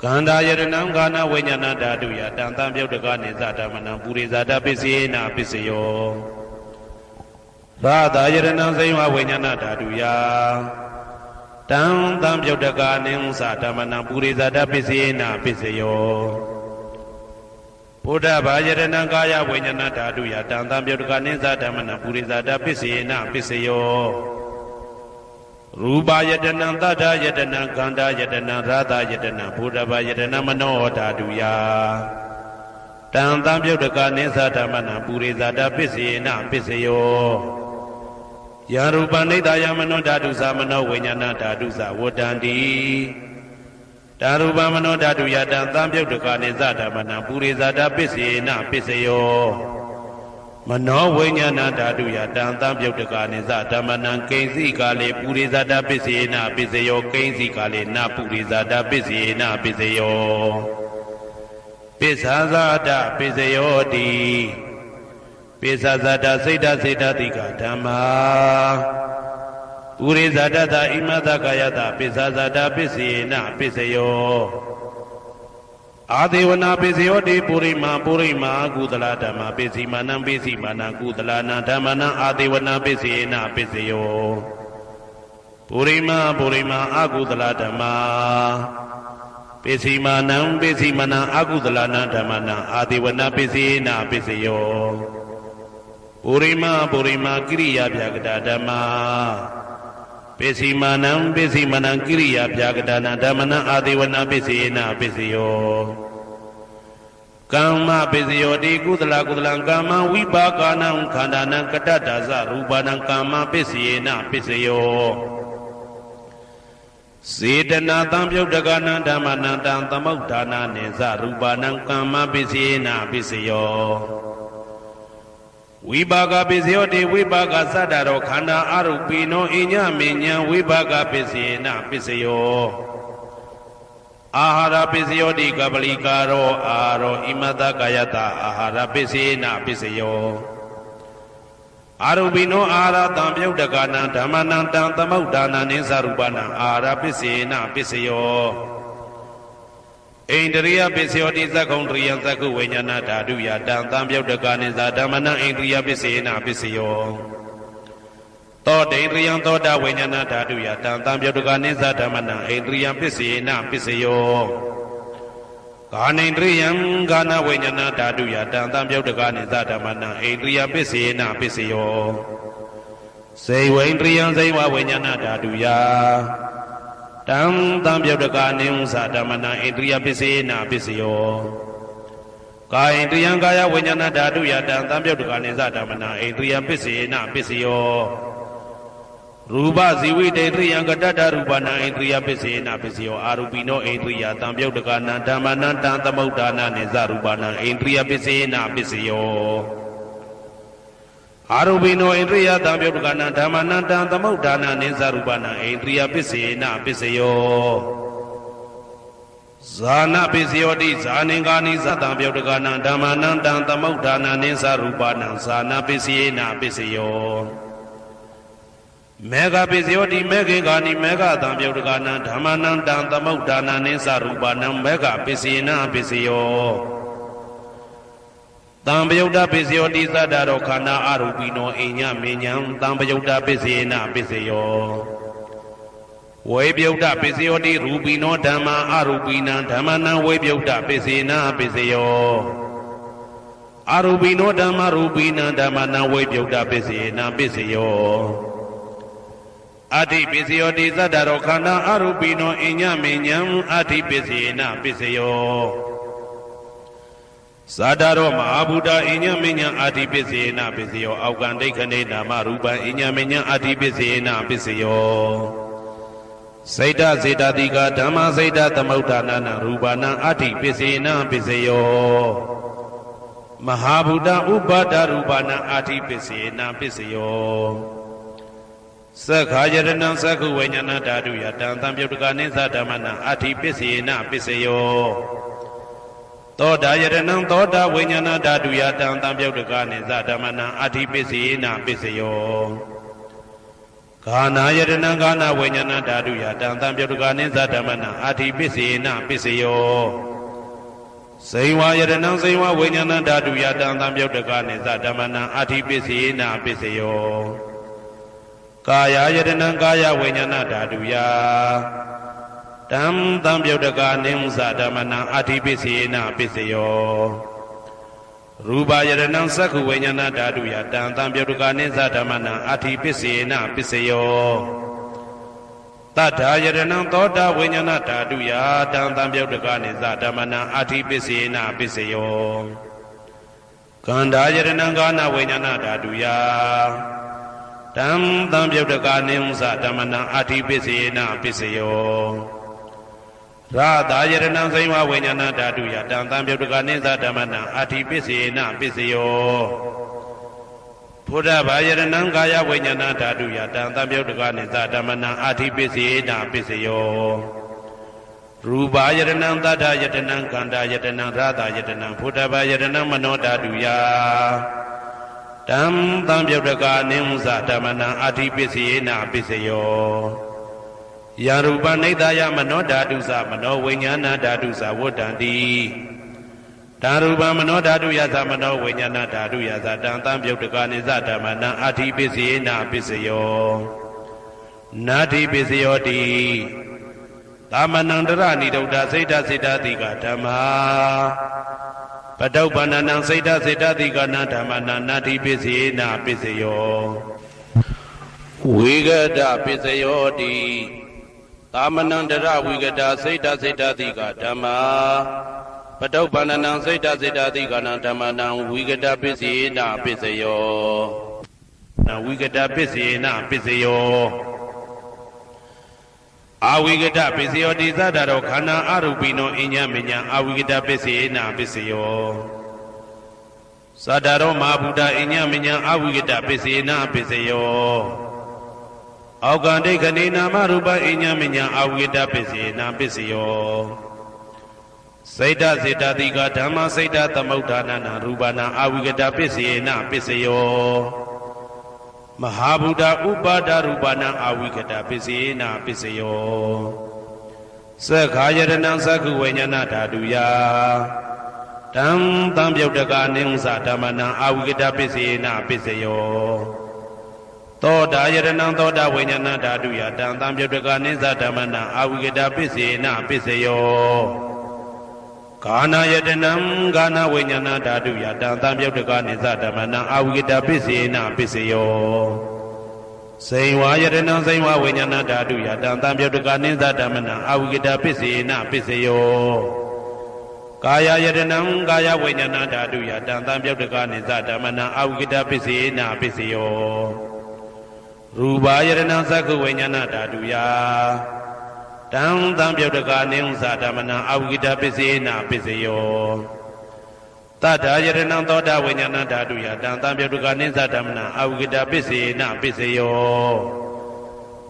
ကန္တာယရဏံကာနဝိညာဏဓာတုယတံတံပြုတ်တကနိသဓမ္မနံပုရိသဒပိစေနာပိစယောသာသာယရဏံစေဝဝိညာဏဓာတုယတံတံပြုတ်တကနိသဓမ္မနံပုရိသဒပိစေနာပိစယောဘုဒ္ဓဘာယရဏံကာယဝိညာဏဓာတုယတံတံပြုတ်တကနိသဓမ္မနံပုရိသဒပိစေနာပိစယောရူပယတနံသတ္တယတနံကန္တာယတနံရာသယတနံဘုဒ္ဓဘာယတနံမနောဓာတုယတံတံပြုတ်တကနိသဓမ္မနံပုရိသဒပိစေနာပိစယောယရူပနိဒာယမနောဓာတုသမနောဝိညာဏဓာတုသဝတ္တန္တိဓာရူပမနောဓာတုယတံတံပြုတ်တကနိသဓမ္မနံပုရိသဒပိစေနာပိစယောမနောဝိညာဏဓာတုယတံတံပြုတ်တကနိသဓမ္မနံကိဉ္စီကာလေပုရိသဒပိစေနာပိစယောကိဉ္စီကာလေနပုရိသဒပိစေနာပိစယောပိစ္ဆာဇာတပိစယောတိပိစ္ဆာဇာတစိတ်တစေတတိကဓမ္မာပုရိသဒတဣမတကာယတပိစ္ဆာဇာတပိစေနာပိစယောအာဒေဝနာပိစယောတိပုရိမာကုသလဓမ္မာပိစီမာနံပိစီမာနံကုသလနာဓမ္မနံအာဒေဝနာပိစေနာပိစယောပုရိမာအကုသလဓမ္မာပိစီမာနံပိစီမာနံအကုသလနာဓမ္မနံအာဒေဝနာပိစေနာပိစယောပုရိမာကိရိယာဗျာကတာဓမ္မာပိစီမာနံကိရိယာဗျာကတာနာဓမ္မနံအာဒေဝနာပိစေနာပိစယောကမ္မပိစယောတိကုသလကမ္မဝိပါကနံခန္ဓာနံကတ္တဒါဇရူပနံကမ္မပိစေနာပိစယောစေတနာတံပြုတ်တကနံဓမ္မနံတံသမုဋ္ဌာနာနိသရူပနံကမ္မပိစေနာပိစယောဝိပါကပိစယောတိဝိပါကသတ္တရောခန္ဓာအရုပိနောအညမေညာဝိပါကပိစေနာပိစယောအာဟာရပိစယောတိကပလိကာရောအာရောဣမတကာယတအာဟာရပိစေနာပိစယောအာရုပိနောအာဟာရတံပြုတ်တကနံဓမ္မနံတံသမုဋ္ဌာနာနိသရူပနံအာဟာရပိစေနာပိစယောဣန္ဒရိယပိစယောတိသက္ကုံတရိယသက္ကုဝိညာဏဓာတုယတံတံပြုတ်တကနိသဓမ္မနံဣန္ဒရိယပိစေနာပိစယောသောတေန္ဒရိယသောတာဝိညာဏဓာတုယတံတံပြုတ်တကနိသဓမ္မနံဣန္ဒရိယပိစေနာပိစယောကာနိန္ဒရိယကာနဝိညာဏဓာတုယတံတံပြုတ်တကနိသဓမ္မနံဣန္ဒရိယပိစေနာပိစယောစေဝိန္ဒရိယစေဝဝိညာဏဓာတုယတံတံပြုတ်တကနိသဓမ္မနံဣန္ဒရိယပိစေနာပိစယောကာယိန္ဒရိယကာယဝိညာဏဓာတုယတံတံပြုတ်တကနိသဓမ္မနံဣန္ဒရိယပိစေနာပိစယောရူပဇီဝိတေတ္ရိယံကတ္တရူပနာဣန္ဒြိယပိစေနာပိစယောအာရူပိနောဣန္ဒြိယတံပြုတ်တကနာဓမ္မနံတံသမုဋ္ဌာနာနိသရူပနာဣန္ဒြိယပိစေနာပိစယော အာရုပိနောဣန္ဒြိယတံပြုတ်ကနာဓမ္မနံတံသမုဋ္ဌာနနိသရူပနာဣန္ဒြိယပစ္စေနပစ္စယောဇာနပစ္စယောတိဇာနင်္ဂာနိသတံပြုတ်ကနာဓမ္မနံတံသမုဋ္ဌာနနိသရူပနာဇာနပစ္စေနပစ္စယောမေဃပစ္စယောတိမေခေဂာနိမေဃတံပြုတ်ကနာဓမ္မနံတံသမုဋ္ဌာနနိသရူပနာမေဃပစ္စေနပစ္စယောတံပယုတ်တပစ္စယောတိသတ္တရောခန္ဓာအရူပိနောအိညမဉ္ဇံတံပယုတ်တပစ္စေနပစ္စယောဝေပယုတ်တပစ္စယောတိရူပိနောဓမ္မာအရူပိနံဓမ္မနံဝေပယုတ်တပစ္စေနပစ္စယောအရူပိနောဓမ္မာရူပိနံဓမ္မနံဝေပယုတ်တပစ္စေနပစ္စယောအဋ္ဌိပစ္စယောတိသတ္တရောခန္ဓာအရူပိနောအိညမဉ္ဇံအဋ္ဌိပစ္စေနပစ္စယောသာတရောမဟာဗုဒ္ဓအိညမဉ္ဇံအာတိပစ္စေနပစ္စယောအောက်ကံဒိဋ္ဌိနေနာမရူပံအိညမဉ္ဇံအာတိပစ္စေနပစ္စယောစိတ်တစေတတိကဓမ္မစိတ်တသမုဋ္ဌာနနရူပနံအာတိပစ္စေနပစ္စယောမဟာဗုဒ္ဓဥပါဒရူပနံအာတိပစ္စေနပစ္စယောသက္ခာယရဏံသက္ခုဝိညာဏဓာတုယတံသံပြုတ်တကနိသဓမ္မနံအာတိပစ္စေနပစ္စယောသောတာယရဏံသောတာဝိညာဏဓာတုယတံသံပြုတ်တကနိသဓမ္မနံအာတိပစ္စေနပစ္စယောဂာနာယရဏံဂာနာဝိညာဏဓာတုယတံသံပြုတ်တကနိသဓမ္မနံအာတိပစ္စေနပစ္စယောဇိဝယရဏံဇိဝဝိညာဏဓာတုယတံသံပြုတ်တကနိသဓမ္မနံအာတိပစ္စေနပစ္စယောကာယယရဏံကာယဝိညာဏဓာတုယတံသံပြုတ်တကနိသဓမ္မနံအာတိပစ္စေနပစ္စယောရူပယရဏံသက္ခုဝိညာဏဓာတုယတံသံပြုတ်တကနိသဓမ္မနံအာတိပစ္စေနပစ္စယောတတ္ထာယရဏံသောတာဝိညာဏဓာတုယတံသံပြုတ်တကနိသဓမ္မနံအာတိပစ္စေနပစ္စယောကန္ဓာယရဏံကာနဝိညာဏဓာတုယတံသံပြုတ်တကနိသဓမ္မနံအာတိပစ္စေနပစ္စယောရာသာယရဏံဇိဝဝိညာဏဓာတုယတံသံပြုတ်တကနိသဓမ္မနံအာတိပစ္စေနပစ္စယောဘုဒ္ဓဘာယရဏံကာယဝိညာဏဓာတုယတံသံပြုတ်တကနိသဓမ္မနံအာတိပစ္စေနပစ္စယောရူပယရဏံသတ္တယတနံခန္ဓာယတနံရာသာယတနံဘုဒ္ဓဘာယရဏံမနောဓာတုယတံသံပြုတ်တကနိသဓမ္မနံအာတိပစ္စေနပစ္စယောယရူပနိဒာယမနောဓာတုသမနောဝိညာဏဓာတုသဝတ္တံတိဓာရူပမနောဓာတုယသမနောဝိညာဏဓာတုယသတံသံပြုတ်တကနိသဓမ္မနံအာတိပစ္စေနပစ္စယောနာတိပစ္စယောတိသမနံတရဏိဒုဒ္ဓစိတ်တစိတ္တတိကဓမ္မာပတုပ္ပန္နံစိတ်တစိတ္တတိကနာဓမ္မနံနာတိပစ္စေနပစ္စယောဝိဂဒပစ္စယောတိသာမဏံတရဝိကတာစိတ်တစိတ္တတိကဓမ္မာပတုပ္ပန္နံစိတ်တစိတ္တတိကနာဓမ္မနံဝိကတပစ္စေနပစ္စယောနဝိကတပစ္စေနပစ္စယောအာဝိကတပစ္စယောတိသတ္တရောခန္ဓာအရူပိနောအိညမဉ္ဇံအာဝိကတပစ္စေနပစ္စယောသတ္တရောမဟာဗုဒ္ဓအိညမဉ္ဇံအာဝိကတပစ္စေနပစ္စယောအောက်ကံဒိဋ္ဌိနေနာမရူပအိညမဉ္ဇံအာဝိကတပစ္စေနပစ္စယောစိတ်တစေတတိကဓမ္မစိတ်တသမုဋ္ဌာနနာရူပနာအာဝိကတပစ္စေနပစ္စယောမဟာဗုဒ္ဓဥပါဒရူပနာအာဝိကတပစ္စေနပစ္စယောသက္ခာယရဏံသက္ခုဝိညာဏဓာတုယတံသံပြုတ်တကနိသဓမ္မနံအာဝိကတပစ္စေနပစ္စယောသောတာယရဏံသောတာဝိညာဏဓာတုယတံသံပြုတ်တကနိသဓမ္မနံအာဝိကတပစ္စေနပစ္စယောဂာနာယတနံဂာနာဝိညာဏဓာတုယတံသံပြုတ်တကနိသဓမ္မနံအာဝိကတပစ္စေနပစ္စယောဇိဝယတနံဇိဝဝိညာဏဓာတုယတံသံပြုတ်တကနိသဓမ္မနံအာဝိကတပစ္စေနပစ္စယောကာယယတနံကာယဝိညာဏဓာတုယတံသံပြုတ်တကနိသဓမ္မနံအာဝိကတပစ္စေနပစ္စယောရူပယရဏံသက္ခုဝိညာဏဓာတုယတံသံပြုတ်တကနိသဓမ္မနံအာဝိကတပစ္စေနပစ္စယော Tata Yadanam Toda Vinyana Daduya, Dantam Yadukanisa Damna, Avgita Pisina Pisayo.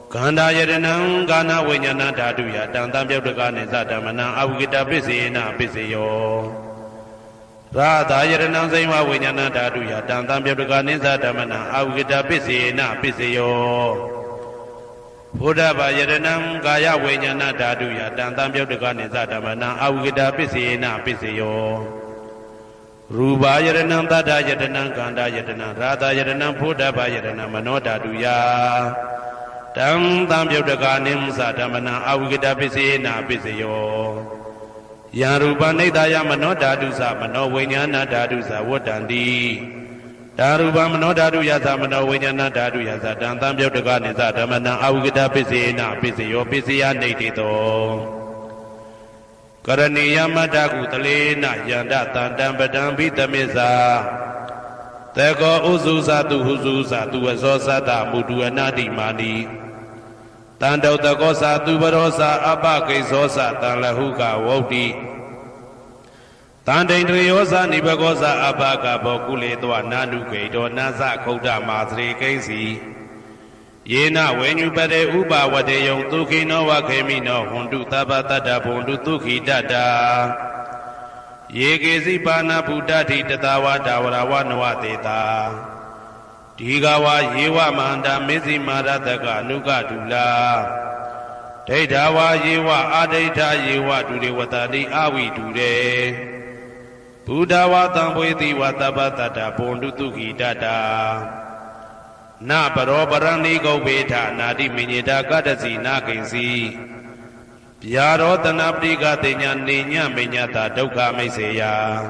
Ganda Yadanam Gana Vinyana Daduya, Dantam Yadukanisa Damna, Avgita Pisina Pisayo. Radha Yadanam Zema Vinyana Daduya, Dantam Yadukanisa Damna, Avgita Pisina Pisayo. Buddha Yadanam Gaya Vinyana Daduya, Dantam Yadukanisa Damna, Avgita Pisina Pisayo. Ruba Yadanam Tata Yadanam Ganda Yadanam Radha Yadanam Buddha Yadanam Manoda Duya Tam Tam Yodakanim Sadamana Avgita Pisina Pisayo Yaruba Nedaya Manoda Dusa Mano Vinyana Dadusa Wodandi Daruba Manoda Duyaza Mano Vinyana Daduyaza Tam Tam Yodakanim Sadamana Avgita Pisina Pisayo Pisia Nedito Karaniya Madaku Talena Yanda Tandam Badam Vitamisa Tego Uzusa tu Huzusa tu Azosata Mudu Anadi Mani Tando Tagosa tu Barosa Abake Sosa Tanlahuka Wodi Tandendriosa Nibagosa Abaka Bokule Dwa Nanu Kedo Nasa Koda Masri Kesi Yena when you bade uba wade yong tuki no wakemi no hundu tabatada bundu tuki dada Yegezi bana buddha di tatawa dawarawa noa teta Digawa yewa manda mizi marataka nuka dula Dedawa yewa adeta yewa dure watadi awi dure Buddha watambweti watabatada bundu tuki dada Na paro parani go beta nadi minyita kadasi na kinsi Pyaro tanaptika tenya ninya minyata dukha maiseya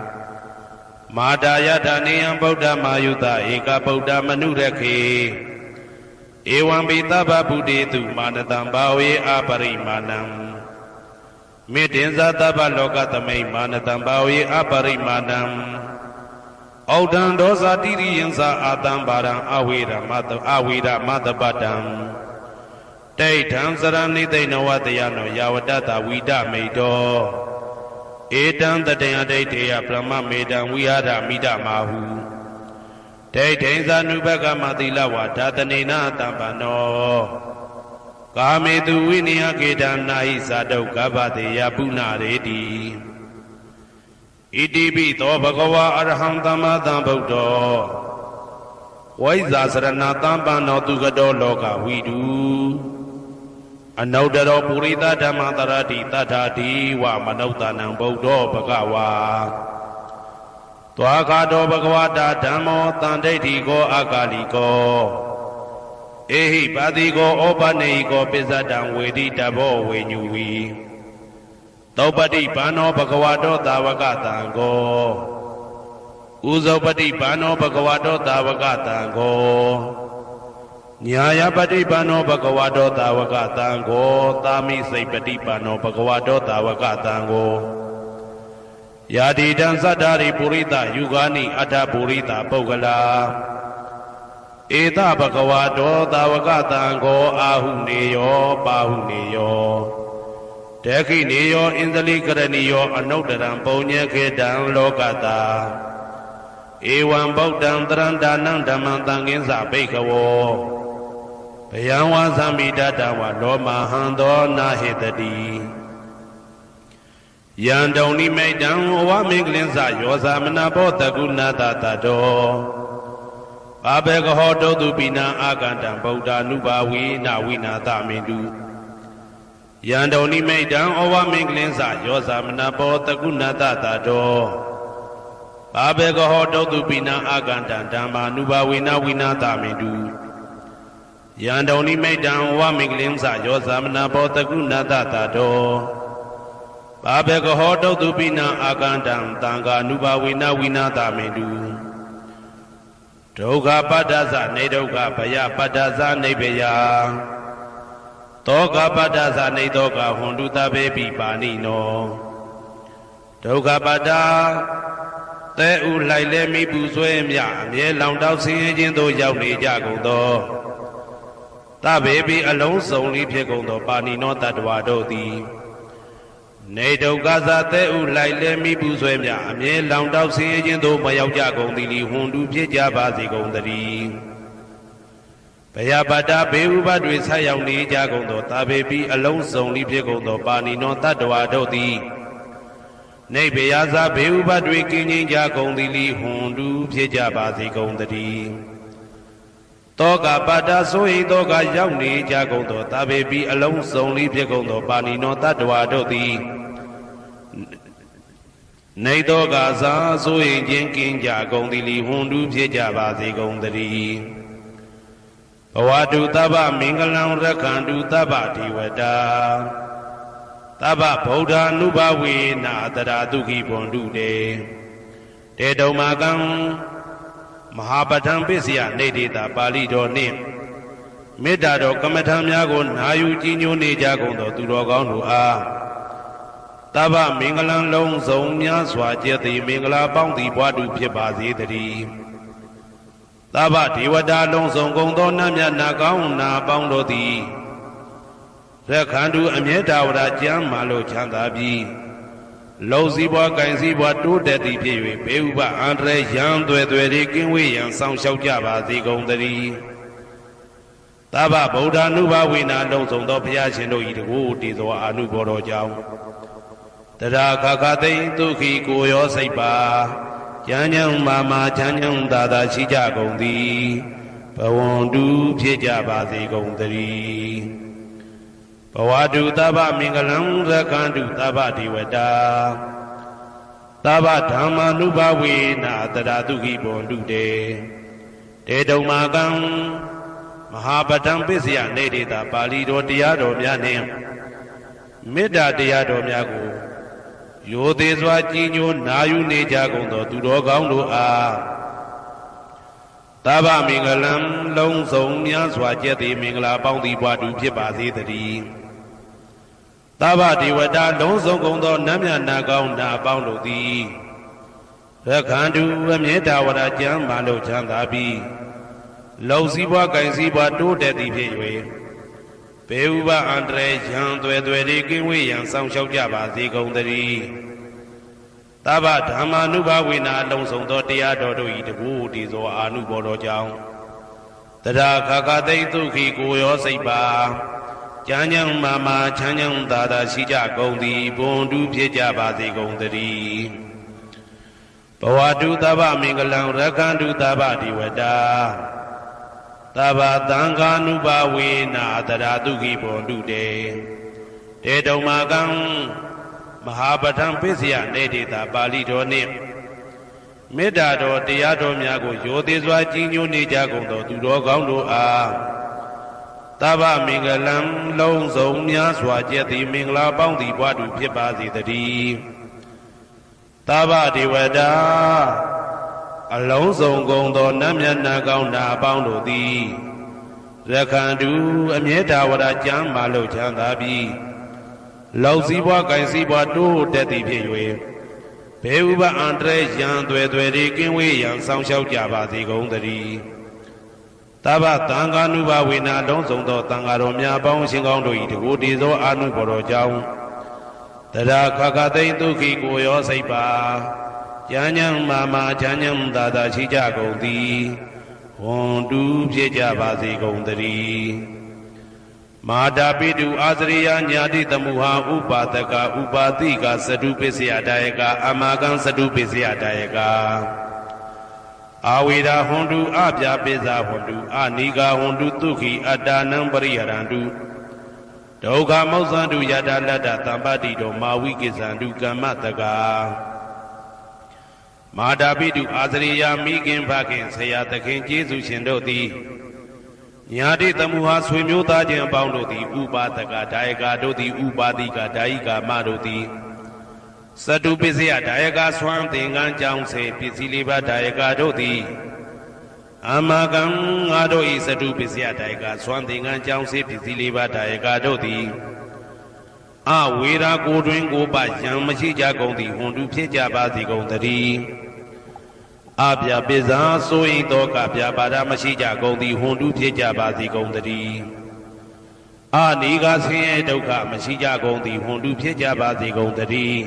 Madaya dhaniyam Buddha mayuta eka Buddha manurakhe Evam bitaba buddhetu manatam bhawe aparimanam Mitinsa taba lokatamai manatam bhawe aparimanam Audan dosa diri yansa adam barang awira matabatam Daitam sarani dainawatayano yawadata vida meido Etam tataya daitaya brahma medam vihara mida mahu Daitam nubaka matila wadatanena tambano Kametu viniya kedam nahi sadau kabhateya puna redi Iti to Bhagava Arham Tamadam Buddha Vaisa Sarana Tampano Tugado Loka Vidu Anaudaro Purita Dhammatarati Tatati Wa Manautanam Buddha Bhagava Twakado Bhagavata Dhammo Tandetiko Akaliko Ehi Padiko Opaneko Pisadam Vedi Tabo Venyuvi Taupati Pano Bhagavato Tavakatango Uzopati Pano Bhagavato Tavakatango Nyayapati Pano Bhagavato Tavakatango Tami Saipati Pano Bhagavato Tavakatango Yadi Dansadari Purita Yugani Ada Purita Pogala Eta Bhagavato Tavakatango Ahuneyo Bahuneyo Deki niyo indali karaniyo anaudaram punya kedang lokata Ewan Buddham tarandanang dhammang tangin sabikawo Bayawa samidatawa loma hando nahitadi Yandoni maidang wa minglinsa yosa manabo taguna tatado Babekaho dodu bina agandang Buddha nubawi na winata mindu Yandoni maidang owa minglinsa yosa manabo taguna tatado Babekaho dodu bina agandang dhamma nubawi na winata mindu Yandoni maidang owa minglinsa yosa manabo taguna tatado Babekaho dodu bina agandang tanga nubawi na winata mindu Dogha padasa nedogha baya padasa nebeya Toga padasa nedoga hunduta bebi panino Dogha pada Te ulai le mi bu swe mya Mye long tao sin yin do yauk ne ja gung do Ta bebi along song li phit gung do panino tatwa do ti နေဒုက္ခသာတဲ့ဥလိုက်လဲမိပူဆွဲမြအမြဲလောင်တောက်ဆင်းရဲခြင်းသို့မရောက်ကြကုန်သည်လီဟွန်တူဖြစ်ကြပါစေကုန်သတည်းဘယပတ္တဘေဥပတွေဆက်ရောက်နေကြကုန်သောတာဘေပိအလုံးစုံလိဖြစ်ကုန်သောပါဏိနောတတ္တဝါတို့သည်နေဘေယဇာဘေဥပတွေကင်းခြင်းကြကုန်သည်လီဟွန်တူဖြစ်ကြပါစေကုန်သတည်းတောကပတ္တဆိုဟိတောကရောက်နေကြကုန်သောတာဘေပိအလုံးစုံလိဖြစ်ကုန်သောပါဏိနောတတ္တဝါတို့သည်နေတောကသာဆိုဟိခြင်းကင်းကြကုန်သည်လီဟွန်တူဖြစ်ကြပါစေကုန်သတည်းဘဝတုသဗ္ဗမင်္ဂလံရက္ခန္တုသဗ္ဗဒေဝတာသဗ္ဗဗုဒ္ဓ ानु ဘဝေနာတရာဒုက္ခိဘွန်တုတေတေတုံမာကံမဟာပဋ္ဌံပစ္စယနေတေတာပါဠိတော်နှင့်မေတ္တာတော်ကမ္မထံများကိုနာယူကြည်ညိုနေကြကုန်သောသူတော်ကောင်းတို့အားသဗ္ဗမင်္ဂလံလုံးစုံများစွာကျက်သည်မင်္ဂလာပေါင်းသည်ဘွားတုဖြစ်ပါစေတည်းသဗ္ဗဒေဝတာလုံးစုံကုန်သောနတ်မြတ်နာကောင်းနာပေါင်းတို့သည်ရက္ခန္တုအမြဲတဝရကျမ်းမာလို့ချမ်းသာပြီးလုံစည်းပွားကင်စည်းပွားတိုးတက်သည်ဖြစ်၍ဘေဥပအန္တရာယ်ရန်သွဲသွဲတွေကင်းဝေးရန်ဆောင်လျှောက်ကြပါစေကုန်သတည်းသဗ္ဗဗုဒ္ဓ ानु ဘဝေနာလုံးစုံသောဘုရားရှင်တို့၏တကူတည်သောအာနုဘောတော်ကြောင့်တရာခခသိဒုက္ခိကိုရောစိတ်ပါကျမ်းချမ်းမာမာချမ်းချမ်းသာသာရှိကြကုန်သည်ဘဝန္တုဖြစ်ကြပါစေကုန်သတည်းဘဝတုသဗ္ဗမင်္ဂလံရက္ခန္တုသဗ္ဗဒေဝတာသဗ္ဗဓမ္မာနုဘဝေနာတရာဒုက္ခိဘွန်တုတေတေတုံမာကံမဟာပဋ္ဌံပစ္စယနေတေတာပါဠိတော်တရားတော်များနှင့်မေတ္တာတရားတော်များကိုရိုသေစွာကြည်ညိုနာယူနေကြကုန်သောသူတော်ကောင်းတို့အားသဗ္ဗမင်္ဂလံလုံးစုံများစွာကျက်သည်မင်္ဂလာပေါင်းသည်ဘွားတူဖြစ်ပါစေတည်းသဗ္ဗဒေဝတာလုံးစုံကုန်သောနတ်မြတ်နာကောင်းနာပေါင်းတို့သည်ရက္ခန္တုအမြဲတဝရကျမ်းမာလို့ချမ်းသာပြီးလုံစည်းပွားကင်စည်းပွားတိုးတက်သည်ဖြစ်၍ဘေဥပအန္တရာယ်ရန်သွဲသွဲတွေကင်းဝေးရန်ဆောင်လျှောက်ကြပါစေကုန်သတည်းသဗ္ဗဓမ္မာနုဘဝေနာအလုံးစုံသောတရားတော်တို့၏တကူတည်သောအာနုဘောတော်ကြောင့်တရာခခသိဒုက္ခိကိုရောစိတ်ပါကျမ်းချမ်းမာမာချမ်းချမ်းသာသာရှိကြကုန်သည်ဘွန်တုဖြစ်ကြပါစေကုန်သတည်းဘဝတုသဗ္ဗမင်္ဂလံရက္ခန္တုသဗ္ဗဒေဝတာသဗ္ဗသံဃာနုဘဝေနာတရာဒုက္ခိဘွန်တုတေတေတုံမာကံမဟာပဋ္ဌံပစ္စယနေတေတာပါဠိတော်နှင့်မေတ္တာတော်တရားတော်များကိုရိုသေစွာကြည်ညိုနေကြကုန်သောသူတော်ကောင်းတို့အားသဗ္ဗမင်္ဂလံလုံးစုံများစွာကျက်သည်မင်္ဂလာပေါင်းသည်ဘွားတူဖြစ်ပါစေတည်းသဗ္ဗဒေဝတာအလုံးစုံကုန်သောနတ်မြတ်နာကောင်းနာပေါင်းတို့သည်ရက္ခန္တုအမြဲတဝရကျမ်းမာလို့ချမ်းသာပြီးလောက်စည်းပွားကင်စည်းပွားတိုးတက်သည်ဖြစ်၍ဘေဥပအန္တရာယ်ရန်သွဲသွဲတွေကင်းဝေးရန်ဆောင်လျှောက်ကြပါစေကုန်သတည်းသဗ္ဗသံဃာနုဘဝေနာလုံးစုံသောသံဃာတော်များပေါင်းရှင်ကောင်းတို့၏တကူတည်သောအာနုဘော်တော်ကြောင့်တရာခခသိဒုက္ခိကိုရောစိတ်ပါကျမ်းချမ်းမာမာချမ်းချမ်းသာသာရှိကြကုန်သည်ဝွန်တူဖြစ်ကြပါစေကုန်သတည်းမာတာပိတုအာသရိယညာတိတမုဟာဥပါဒကဥပါတိကသတုပစ္စယတာယကအမာကံသတုပစ္စယတာယကအာဝေရာဟွန်တုအပြာပိဇာဟွန်တုအနိဂါဟွန်တုဒုက္ခိအတ္တနံပရိဟရန္တုဒုက္ခမောဇန္တုယတာလတ္တသံပတိတောမာဝိကိဇန္တုကမ္မတကာမာတာပိတုအာသရိယမိခင်ဖခင်ဆရာသခင်ကျေးဇူးရှင်တို့သည်ညာတိတမုဟာဆွေမျိုးသားချင်းအပေါင်းတို့သည်ဥပါဒကဒါယကတို့သည်ဥပါတိကဒါယိကာမတို့သည်သတုပစ္စယဒါယကဆွမ်းသင်္ကန်းကြောင်းစေပစ္စည်းလေးပါးဒါယကတို့သည်အမကံငါတို့ဤသတုပစ္စယဒါယကဆွမ်းသင်္ကန်းကြောင်းစေပစ္စည်းလေးပါးဒါယကတို့သည်အဝေရာကိုတွင်ကိုပယံမရှိကြကုန်သည်ဟွန်တုဖြစ်ကြပါစေကုန်သတည်းအပြပိဇာဆိုရင်တော့ကပြပါဒမရှိကြကုန်သည်ဟွန်တုဖြစ်ကြပါစေကုန်သတည်း အာနိကဆင်းရဲဒုက္ခမရှိကြကုန်သည်ဟွန်တုဖြစ်ကြပါစေကုန်သတည်း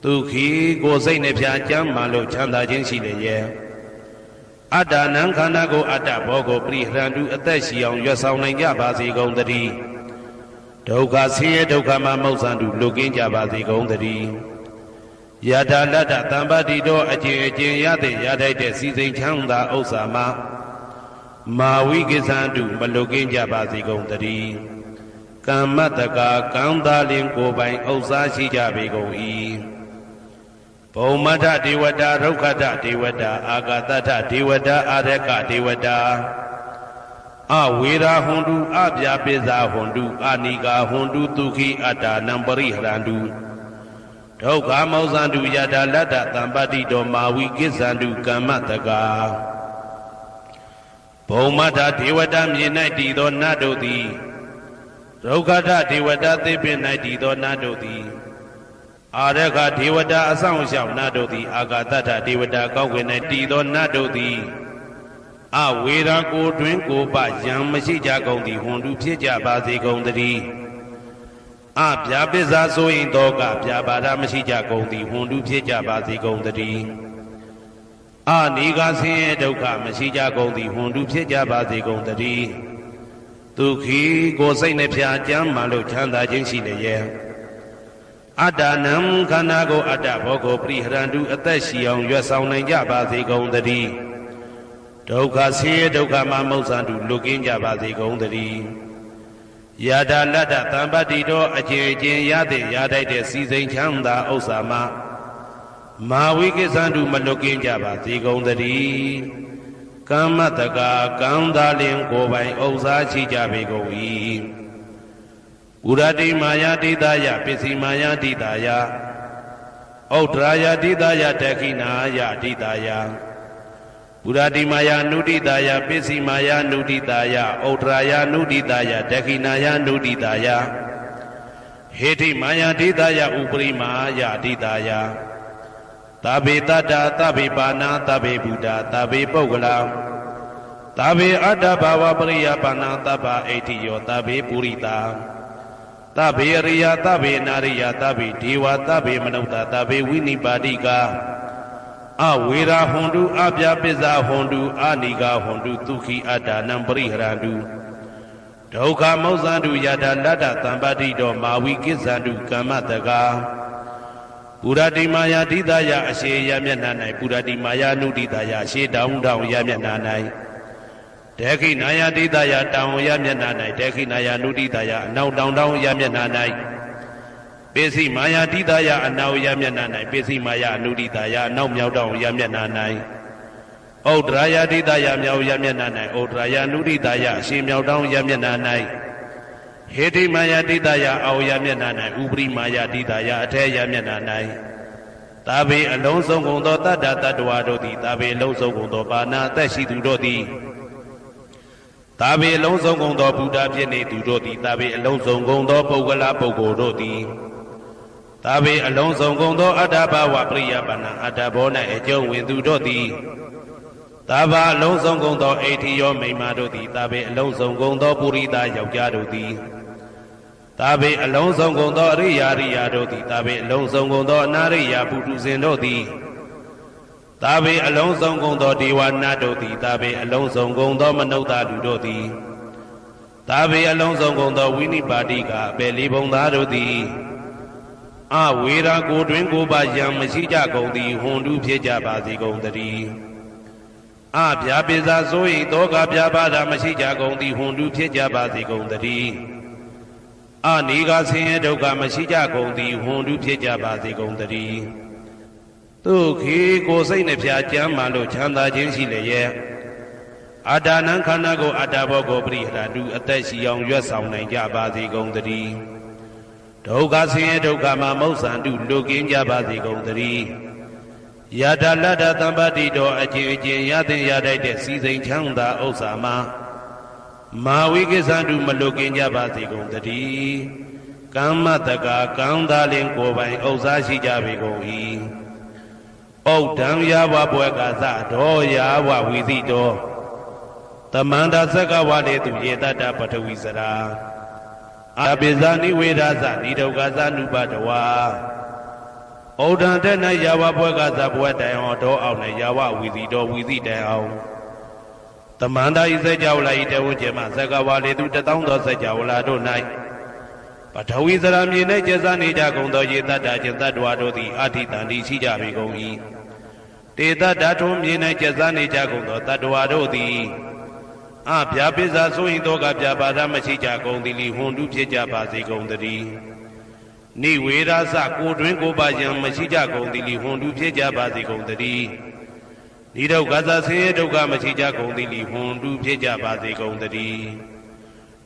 ဒုက္ခိကိုယ်စိတ်နှပြကျမ်းမာလို့ချမ်းသာခြင်းရှိလေရဲ့အတ္တနံခန္ဓာကိုအတ္တဘောကိုပရိဟရန္တုအသက်ရှိအောင်ရွတ်ဆောင်နိုင်ကြပါစေကုန်သတည်းဒုက္ခဆင်းရဲဒုက္ခမှာမௌဆန္တုလွတ်ကင်းကြပါစေကုန်သတည်းယထာလတ္တတံပတိတောအကျင့်အကျင့်ရတဲ့ရထိုက်တဲ့စီစိန်ချမ်းသာဥစ္စာမှာမာဝိကိသန္တုမလွတ်ကင်းကြပါစေကုန်သတည်းကမ္မတကာကံသာလင်ကိုယ်ပိုင်ဥစ္စာရှိကြပေကုန်၏ဘုံမထဒေဝတာရုက္ခတဒေဝတာအာဂတထဒေဝတာအာရကဒေဝတာအဝေရာဟွန်တုအပြာပိဇာဟွန်တုအာနိကာဟွန်တုဒုက္ခိအတ္တနံပရိဟရန္တုဒုက္ခမောဇန္တုယထာလတ္တတံပတိတောမာဝိကိသန္တုကမ္မတကာဘုံမထဒေဝတာမြေ၌တည်သောနတ်တို့သည်ဒုက္ခတဒေဝတာသေပင်၌တည်သောနတ်တို့သည်အာရခဒေဝတာအဆောင်ရှောက်နတ်တို့သည်အာဂတထဒေဝတာကောက်ွယ်၌တည်သောနတ်တို့သည်အဝေရာကိုတွင်ကိုပယံမရှိကြကုန်သည်ဟွန်တုဖြစ်ကြပါစေကုန်သတည်းအဗျာပစ္စာဆိုရင်တော့ကဗျာပါဒမရှိကြကုန်သည်ဟွန်တုဖြစ်ကြပါစေကုန်သတည်းအနိကဆင်းရဲဒုက္ခမရှိကြကုန်သည်ဟွန်တုဖြစ်ကြပါစေကုန်သတည်းဒုက္ခိကိုယ်စိတ်နှပြကျမ်းမာလို့ချမ်းသာခြင်းရှိလေရဲ့အတ္တနံခန္ဓာကိုအတ္တဘောကိုပရိဟရန္တုအသက်ရှိအောင်ရွတ်ဆောင်နိုင်ကြပါစေကုန်သတည်းဒုက္ခဆင်းရဲဒုက္ခမှာမௌဆန္တုလွတ်ကင်းကြပါစေကုန်သတည်းယထာလတ္တတံပတိတောအကျင့်အကျင့်ရတဲ့ရထိုက်တဲ့စီစိန်ချမ်းသာဥစ္စာမှာမာဝိကိသန္တုမလွတ်ကင်းကြပါစေကုန်သတည်းကမ္မတကာကံသာလင်ကိုယ်ပိုင်ဥစ္စာရှိကြပေကုန်၏ဥရတိမာယာတိတယပစ္စည်းမာယာတိတယဩဒရာယတိတယတခိနာယတိတယဥရတိမာယာနုတိတယပစ္စည်းမာယာနုတိတယဩဒရာယနုတိတယတခိနာယနုတိတယဟေတိမာယာတိတယဥပရိမာယတိတယသဗ္ဗေတတ္တသဗ္ဗေပါဏာသဗ္ဗေဘုဒ္ဓသဗ္ဗေပုဂ္ဂလာသဗ္ဗေအတ္တဘာဝပရိယပါဏာသဗ္ဗအိဋ္ဌိယောသဗ္ဗေပုရိတာသဗ္ဗေအရိယသဗ္ဗေနာရိယသဗ္ဗေဒေဝသဗ္ဗေမနုဿသဗ္ဗေဝိနိပါတိကအဝေရာဟွန်တုအပြာပိဇာဟွန်တုအာနိကာဟွန်တုဒုက္ခိအတ္တနံပရိဟရန္တုဒုက္ခမောဇန္တုယထာလတ္တတံပတိတောမာဝိကိသန္တုကမ္မတကာပုရတိမာယာတိတယအရှိယမျက်နှာ၌ပုရတိမာယာနုတိတယအရှိတောင်းတောင်းယမျက်နှာ၌တေခိနာယတိတယတောင်းယမျက်နှာ၌တေခိနာယနုတိတယအနောက်တောင်းတောင်းယမျက်နှာ၌ပိစိမာယာတိတယအနောက်ယမျက်နှာ၌ပိစိမာယာနုတိတယအနောက်မြောက်တောင်းယမျက်နှာ၌ဩဒရာယတိတယမြောက်ယမျက်နှာ၌ဩဒရာယနုတိတယအရှိမြောက်တောင်းယမျက်နှာ၌ဟေတိမာယာတိတယအောယမျက်နှာ၌ဥပရိမာယာတိတယအထေယမျက်နှာ၌သာဘေအလုံးစုံကုန်သောတတ္တတ္တဝါတို့သည်သာဘေအလုံးစုံကုန်သောပါဏာအသက်ရှိသူတို့သည်သာဘေအလုံးစုံကုန်သောဘုရားဖြစ်နေသူတို့သည်သာဘေအလုံးစုံကုန်သောပုဂ္ဂလပုဂ္ဂိုလ်တို့သည်သာဘေအလုံးစုံကုန်သောအတ္တဘာဝပရိယပါဏာအတ္တဘော၌အကျုံးဝင်သူတို့သည်သာဘာအလုံးစုံကုန်သောအိဋ္ဌိယောမိမ္မာတို့သည်သာဘေအလုံးစုံကုန်သောပုရိသယောက်ျားတို့သည်သာဘေအလုံးစုံကုန်သောအရိယာရိယာတို့သည်သာဘေအလုံးစုံကုန်သောအနာရိယာပုထုဇဉ်တို့သည်သာဘေအလုံးစုံကုန်သောဒေဝနာတို့သည်သာဘေအလုံးစုံကုန်သောမနုဿလူတို့သည်သာဘေအလုံးစုံကုန်သောဝိနိပါတိကအပေလေးဘုံသားတို့သည်အဝေရာကိုတွင်ကိုပါယံမရှိကြကုန်သည်ဟွန်တုဖြစ်ကြပါစေကုန်သတည်းအဗျာပိဇာဆို၏တောကဗျာပါဒမရှိကြကုန်သည်ဟွန်တုဖြစ်ကြပါစေကုန်သတည်းအနိကဆင်းရဲဒုက္ခမရှိကြကုန်သည်ဟွန်တုဖြစ်ကြပါစေကုန်သတည်းဒုက္ခိကိုယ်စိတ်နှပြကျမ်းမာလို့ချမ်းသာခြင်းရှိလေရဲ့အတ္တနံခန္ဓာကိုအတ္တဘောကိုပရိဟရတုအသက်ရှိအောင်ရွတ်ဆောင်နိုင်ကြပါစေကုန်သတည်းဒုက္ခဆင်းရဲဒုက္ခမှာမௌဆန္တုလွတ်ကင်းကြပါစေကုန်သတည်းယထာလတ္တတံပတိတောအကျင့်အကျင့်ရတဲ့ရထိုက်တဲ့စီစိန်ချမ်းသာဥစ္စာမှာမာဝိကိသန္တုမလွတ်ကင်းကြပါစေကုန်သတည်းကမ္မတကာကံသာလင်ကိုယ်ပိုင်ဥစ္စာရှိကြပေကုန်၏ဩဒံယာဝဘွယ်ကသဒောယာဝဝိသိတောတမန္တသက္ကဝလေသူယေတတပထဝီစရာ အာပိဇာနိဝေဒသနိဒုက္ခသနုပတဝါဩဒံတဲ့၌ယာဝဘွဲကသဘွဲတိုင်အောင်တော်အောင်နဲ့ယာဝဝီစီတော်ဝီစီတိုင်အောင်တမန္တာဤစကြဝဠာဤတဝကျေမသက္ကဝါလေသူ1000သောစကြဝဠာတို့၌ပထဝီသရမြေ၌ကျဆနေကြကုန်သောရေတ္တခြင်းတတ္တဝါတို့သည်အာတိတန်တိရှိကြပေကုန်၏တေတ္တဓာထုမြေ၌ကျဆနေကြကုန်သောတတ္တဝါတို့သည်အဗျာပိဇာဆိုရင်တော့ကဗျာပါဒမရှိကြကုန်သည်လီဟွန်တုဖြစ်ကြပါစေကုန်တည်းနိဝေဒသကိုတွင်ကိုပါယံမရှိကြကုန်သည်လီဟွန်တုဖြစ်ကြပါစေကုန်တည်းနိဒုက္ခသဆင်းရဲဒုက္ခမရှိကြကုန်သည်လီဟွန်တုဖြစ်ကြပါစေကုန်တည်း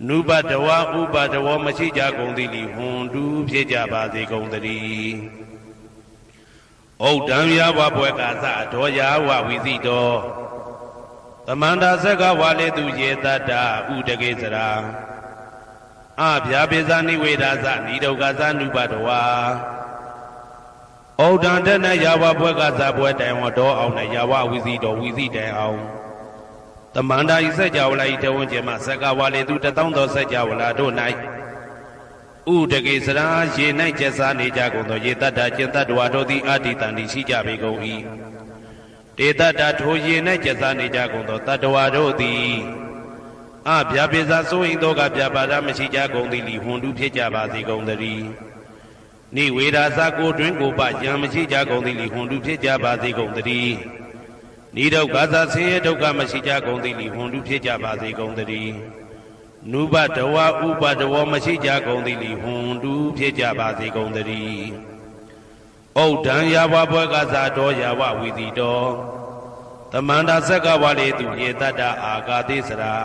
နုပတဝဥပတဝမရှိကြကုန်သည်လီဟွန်တုဖြစ်ကြပါစေကုန်တည်းဩဒံယဝဘွဲကသဒောယာဝဝိသိတောသမန္တာသက္ကဝါလေသူယေတတ္တဥဒကေစရာအဗျာပိဇာနိဝေဒသနိဒုက္ခသနုပတဝါဩဒံတနယာဝဘွဲကသဘွဲတိုင်ဝတော်အောင်နဲ့ယာဝဝီစီတော်ဝီစီတိုင်အောင်သမန္တာဤစကြဝဠာဤတဝန်းကျမသက္ကဝါလေသူ1000သောစကြဝဠာတို့၌ဥဒကေစရာရေ၌ကျက်စားနေကြကုန်သောရေတတ္တကျင်တတ္တဝါတို့သည်အာတိတန်တိရှိကြပေကုန်၏တေတ္တထိုရေ၌ကျက်စားနေကြကုန်သောတတ္တဝါတို့သည်အဗျာပိဇာဆိုရင်တော့ကဗျာပါဒမရှိကြကုန်သည်လီဟွန်တုဖြစ်ကြပါစေကုန်တည်းနိဝေဒသကိုတွင်ကိုပယံမရှိကြကုန်သည်လီဟွန်တုဖြစ်ကြပါစေကုန်တည်းနိဒုက္ခသဆင်းရဲဒုက္ခမရှိကြကုန်သည်လီဟွန်တုဖြစ်ကြပါစေကုန်တည်းနုပတဝဥပတဝမရှိကြကုန်သည်လီဟွန်တုဖြစ်ကြပါစေကုန်တည်းဩဒံယာဝဘွဲကသတော်ယာဝဝီတိတော်သမန္တာသက္ကဝါလေသူယေတတ္တအာဂါတိစရာ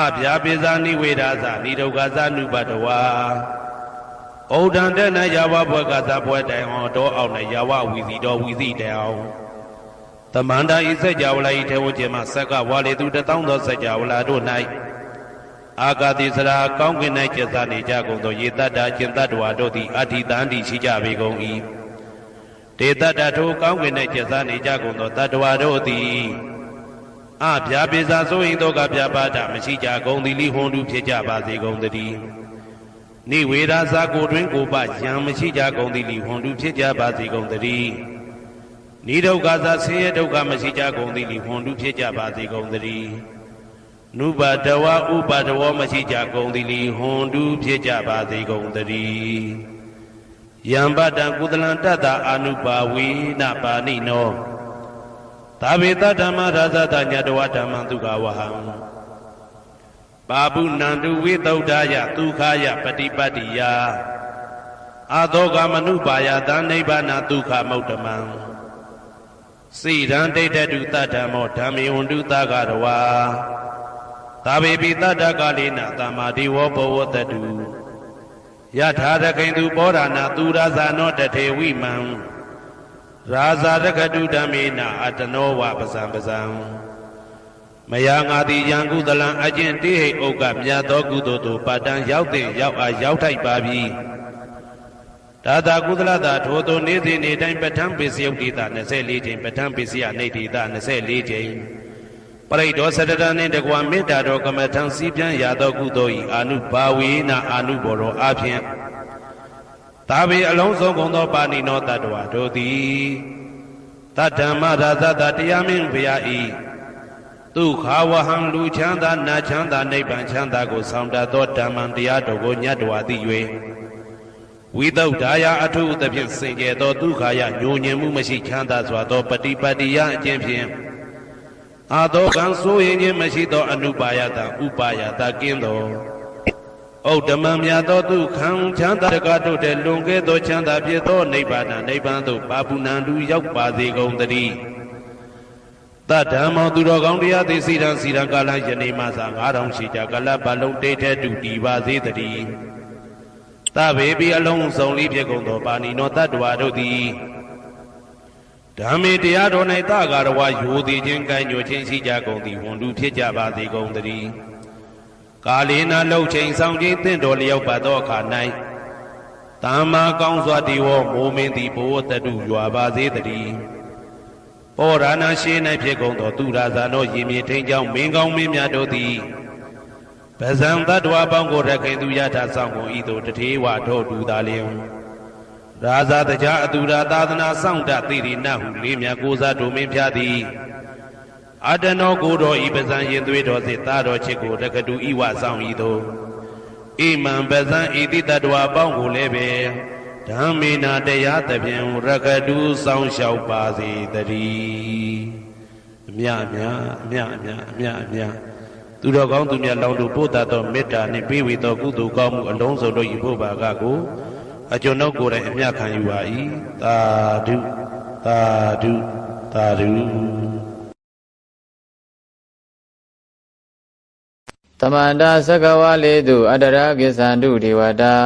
အဗျာပိဇာနိဝေဒသနိဒုက္ခသနုပတဝါဩဒံတဲ့၌ယာဝဘွဲကသဘွဲတိုင်အောင်တော်အောင်နဲ့ယာဝဝီစီတော်ဝီစီတိုင်အောင်သမန္တာဤစကြဝဠာဤထေဝကျေမသက္ကဝါလေသူ1000သောစကြဝဠာတို့၌အာဂါတိစရာကောင်းကင်၌ကျက်စားနေကြကုန်သောရေတတ္တကျင်တတ္တဝါတို့သည်အဋ္ဌိတန်တိရှိကြပေကုန်၏တေတ္တထိုကောင်းကင်၌ကျက်စားနေကြကုန်သောတတ္တဝါတို့သည်အဗျာပိဇာဆိုရင်တော့ကဗျာပါဒမရှိကြကုန်သည်လီဟွန်တုဖြစ်ကြပါစေကုန်တည်းနိဝေဒသကိုတွင်ကိုပယံမရှိကြကုန်သည်လီဟွန်တုဖြစ်ကြပါစေကုန်တည်းနိဒုက္ခသဆင်းရဲဒုက္ခမရှိကြကုန်သည်လီဟွန်တုဖြစ်ကြပါစေကုန်တည်းနုပတဝဥပတဝမရှိကြကုန်သည်လီဟွန်တုဖြစ်ကြပါစေကုန်တည်းယံပတံကုသလံတတ္တအာနုပါဝေနပါဏိနောသာဝေတဓမ္မရာဇတညတဝဓမ္မသုခဝဟံပါပုဏန္တုဝိသုဒ္ဓယဒုက္ခယပฏิပတ္တိယအာသောကမနုပါယသနိဗ္ဗာနဒုက္ခမௌတမံစိရန်ဒိဋ္ဌတုတတ္တမောဓမ္မေဝန္တုသဂရဝါသာဝေပိတတ္တကာလေနသမ္မာဒီဝဘဝတတုယထာရခိန်သူပောရဏသူရဇာနောတထေဝိမံရာဇာရကတုဓမ္မေနအတနောဝပဇံပဇံမယာငါတိယံကုသလံအကျင့်တိဟိဥက္ကမြတ်သောကုသိုလ်တို့ပတ္တံရောက်တဲ့ရောက်အားရောက်ထိုက်ပါပြီဒါသာကုသလသာထိုသို့နေ့စဉ်နေ့တိုင်းပဋ္ဌာန်းပိစယုတ်တိတာ24ကြိမ်ပဋ္ဌာန်းပိစယနေတိတာ24ကြိမ်ပရိဒောစတတနှင့်တကွာမေတ္တာတော်ကမ္မထံစီးပြန်ရသောကုသိုလ်ဤအာနုဘာဝေနအာနုဘောရောအဖြင့်သာဝေအလုံးစုံကုန်သောပါဏိနောတတ္တဝါတို့သည်တတ္တမရာဇတတရားမင်းဘုရားဤဒုက္ခဝဟံလူချမ်းသာနာချမ်းသာနိဗ္ဗာန်ချမ်းသာကိုဆောင်တတ်သောဓမ္မံတရားတော်ကိုညတ်တော်သိ၍ဝိသုဒ္ဓါယအထုသဖြင့်စင်ကြယ်သောဒုက္ခယညိုညင်မှုမရှိချမ်းသာစွာသောပฏิပတ္တိယအကျင့်ဖြင့်အာသောကံဆိုရင်ခြင်းမရှိသောအနုပါယတဥပါယတကင်းသောဩဓမ္မမြတ်သောဒုက္ခံချမ်းသာတကားတို့တဲ့လွန်ကဲသောချမ်းသာဖြစ်သောနိဗ္ဗာန်နိဗ္ဗာန်သို့ပါပုဏ္ဏတူရောက်ပါစေကုန်သတည်းတဓမ္မောသူတော်ကောင်းတရားသိစီရန်ကာလယနေ့မှသာ9000ရှိကြကလပတ်လုံးတိတ်ထဲတူတည်ပါစေတည်းသဗ္ဗေပိအလုံးစုံလေးဖြစ်ကုန်သောပါဏိနောတတ္တဝါတို့သည်ဓမ္မေတရားတော်၌သဂါရဝယိုသည်ခြင်းကံညွှန်ခြင်းရှိကြကုန်သည်ဝန်တူဖြစ်ကြပါစေကုန်သတည်းကာလေနာလှုပ်ချိန်ဆောင်ခြင်းတင့်တော်လျောက်ပါသောအခါ၌သမ္မာကောင်းစွာတည်ဝမိုးမင်းသည်ဘဝတတုရွာပါစေတည်းပောရဏရှိ၌ဖြစ်ကုန်သောသူရာဇာနောရေမြေထိန်ကြောင့်မင်းကောင်းမင်းများတို့သည် ပဇံတတ္တဝါပေါင်းကိုရခင်သူယထာဆောင်ကိုဤသို့တထေဝထောတူသာလျင်ရာဇာတကြအတူရာသာသနာဆောင်တသိရိနဟုလေးမြတ်ကိုစားတို့မင်းဖျားသည်အတနောကိုတော်ဤပဇံရင်သွေးတော်စစ်သားတော်ချစ်ကိုတက္ကတူဤဝဆောင်ဤသို့ဣမံပဇံဤတိတ္တဝါပေါင်းကိုလည်းပဲဓမ္မေနာတရားသဖြင့်ရက္ခတူဆောင်လျှောက်ပါစေတည်းအမြအမြသူတော်ကောင်းသူမြတ်လောင်းတို့ပို့တတ်သောမေတ္တာနှင့်ပေးဝေသောကုသိုလ်ကောင်းမှုအလုံးစုံတို့ဤဖို့ပါကကိုအကျွန်ုပ်ကိုယ်တိုင်အမြခံယူပါ၏သာဓုသာဓုသာဓုသမန္တာသကဝါလေတုအတ္တရာကိစ္ဆန္တုဒေဝတာ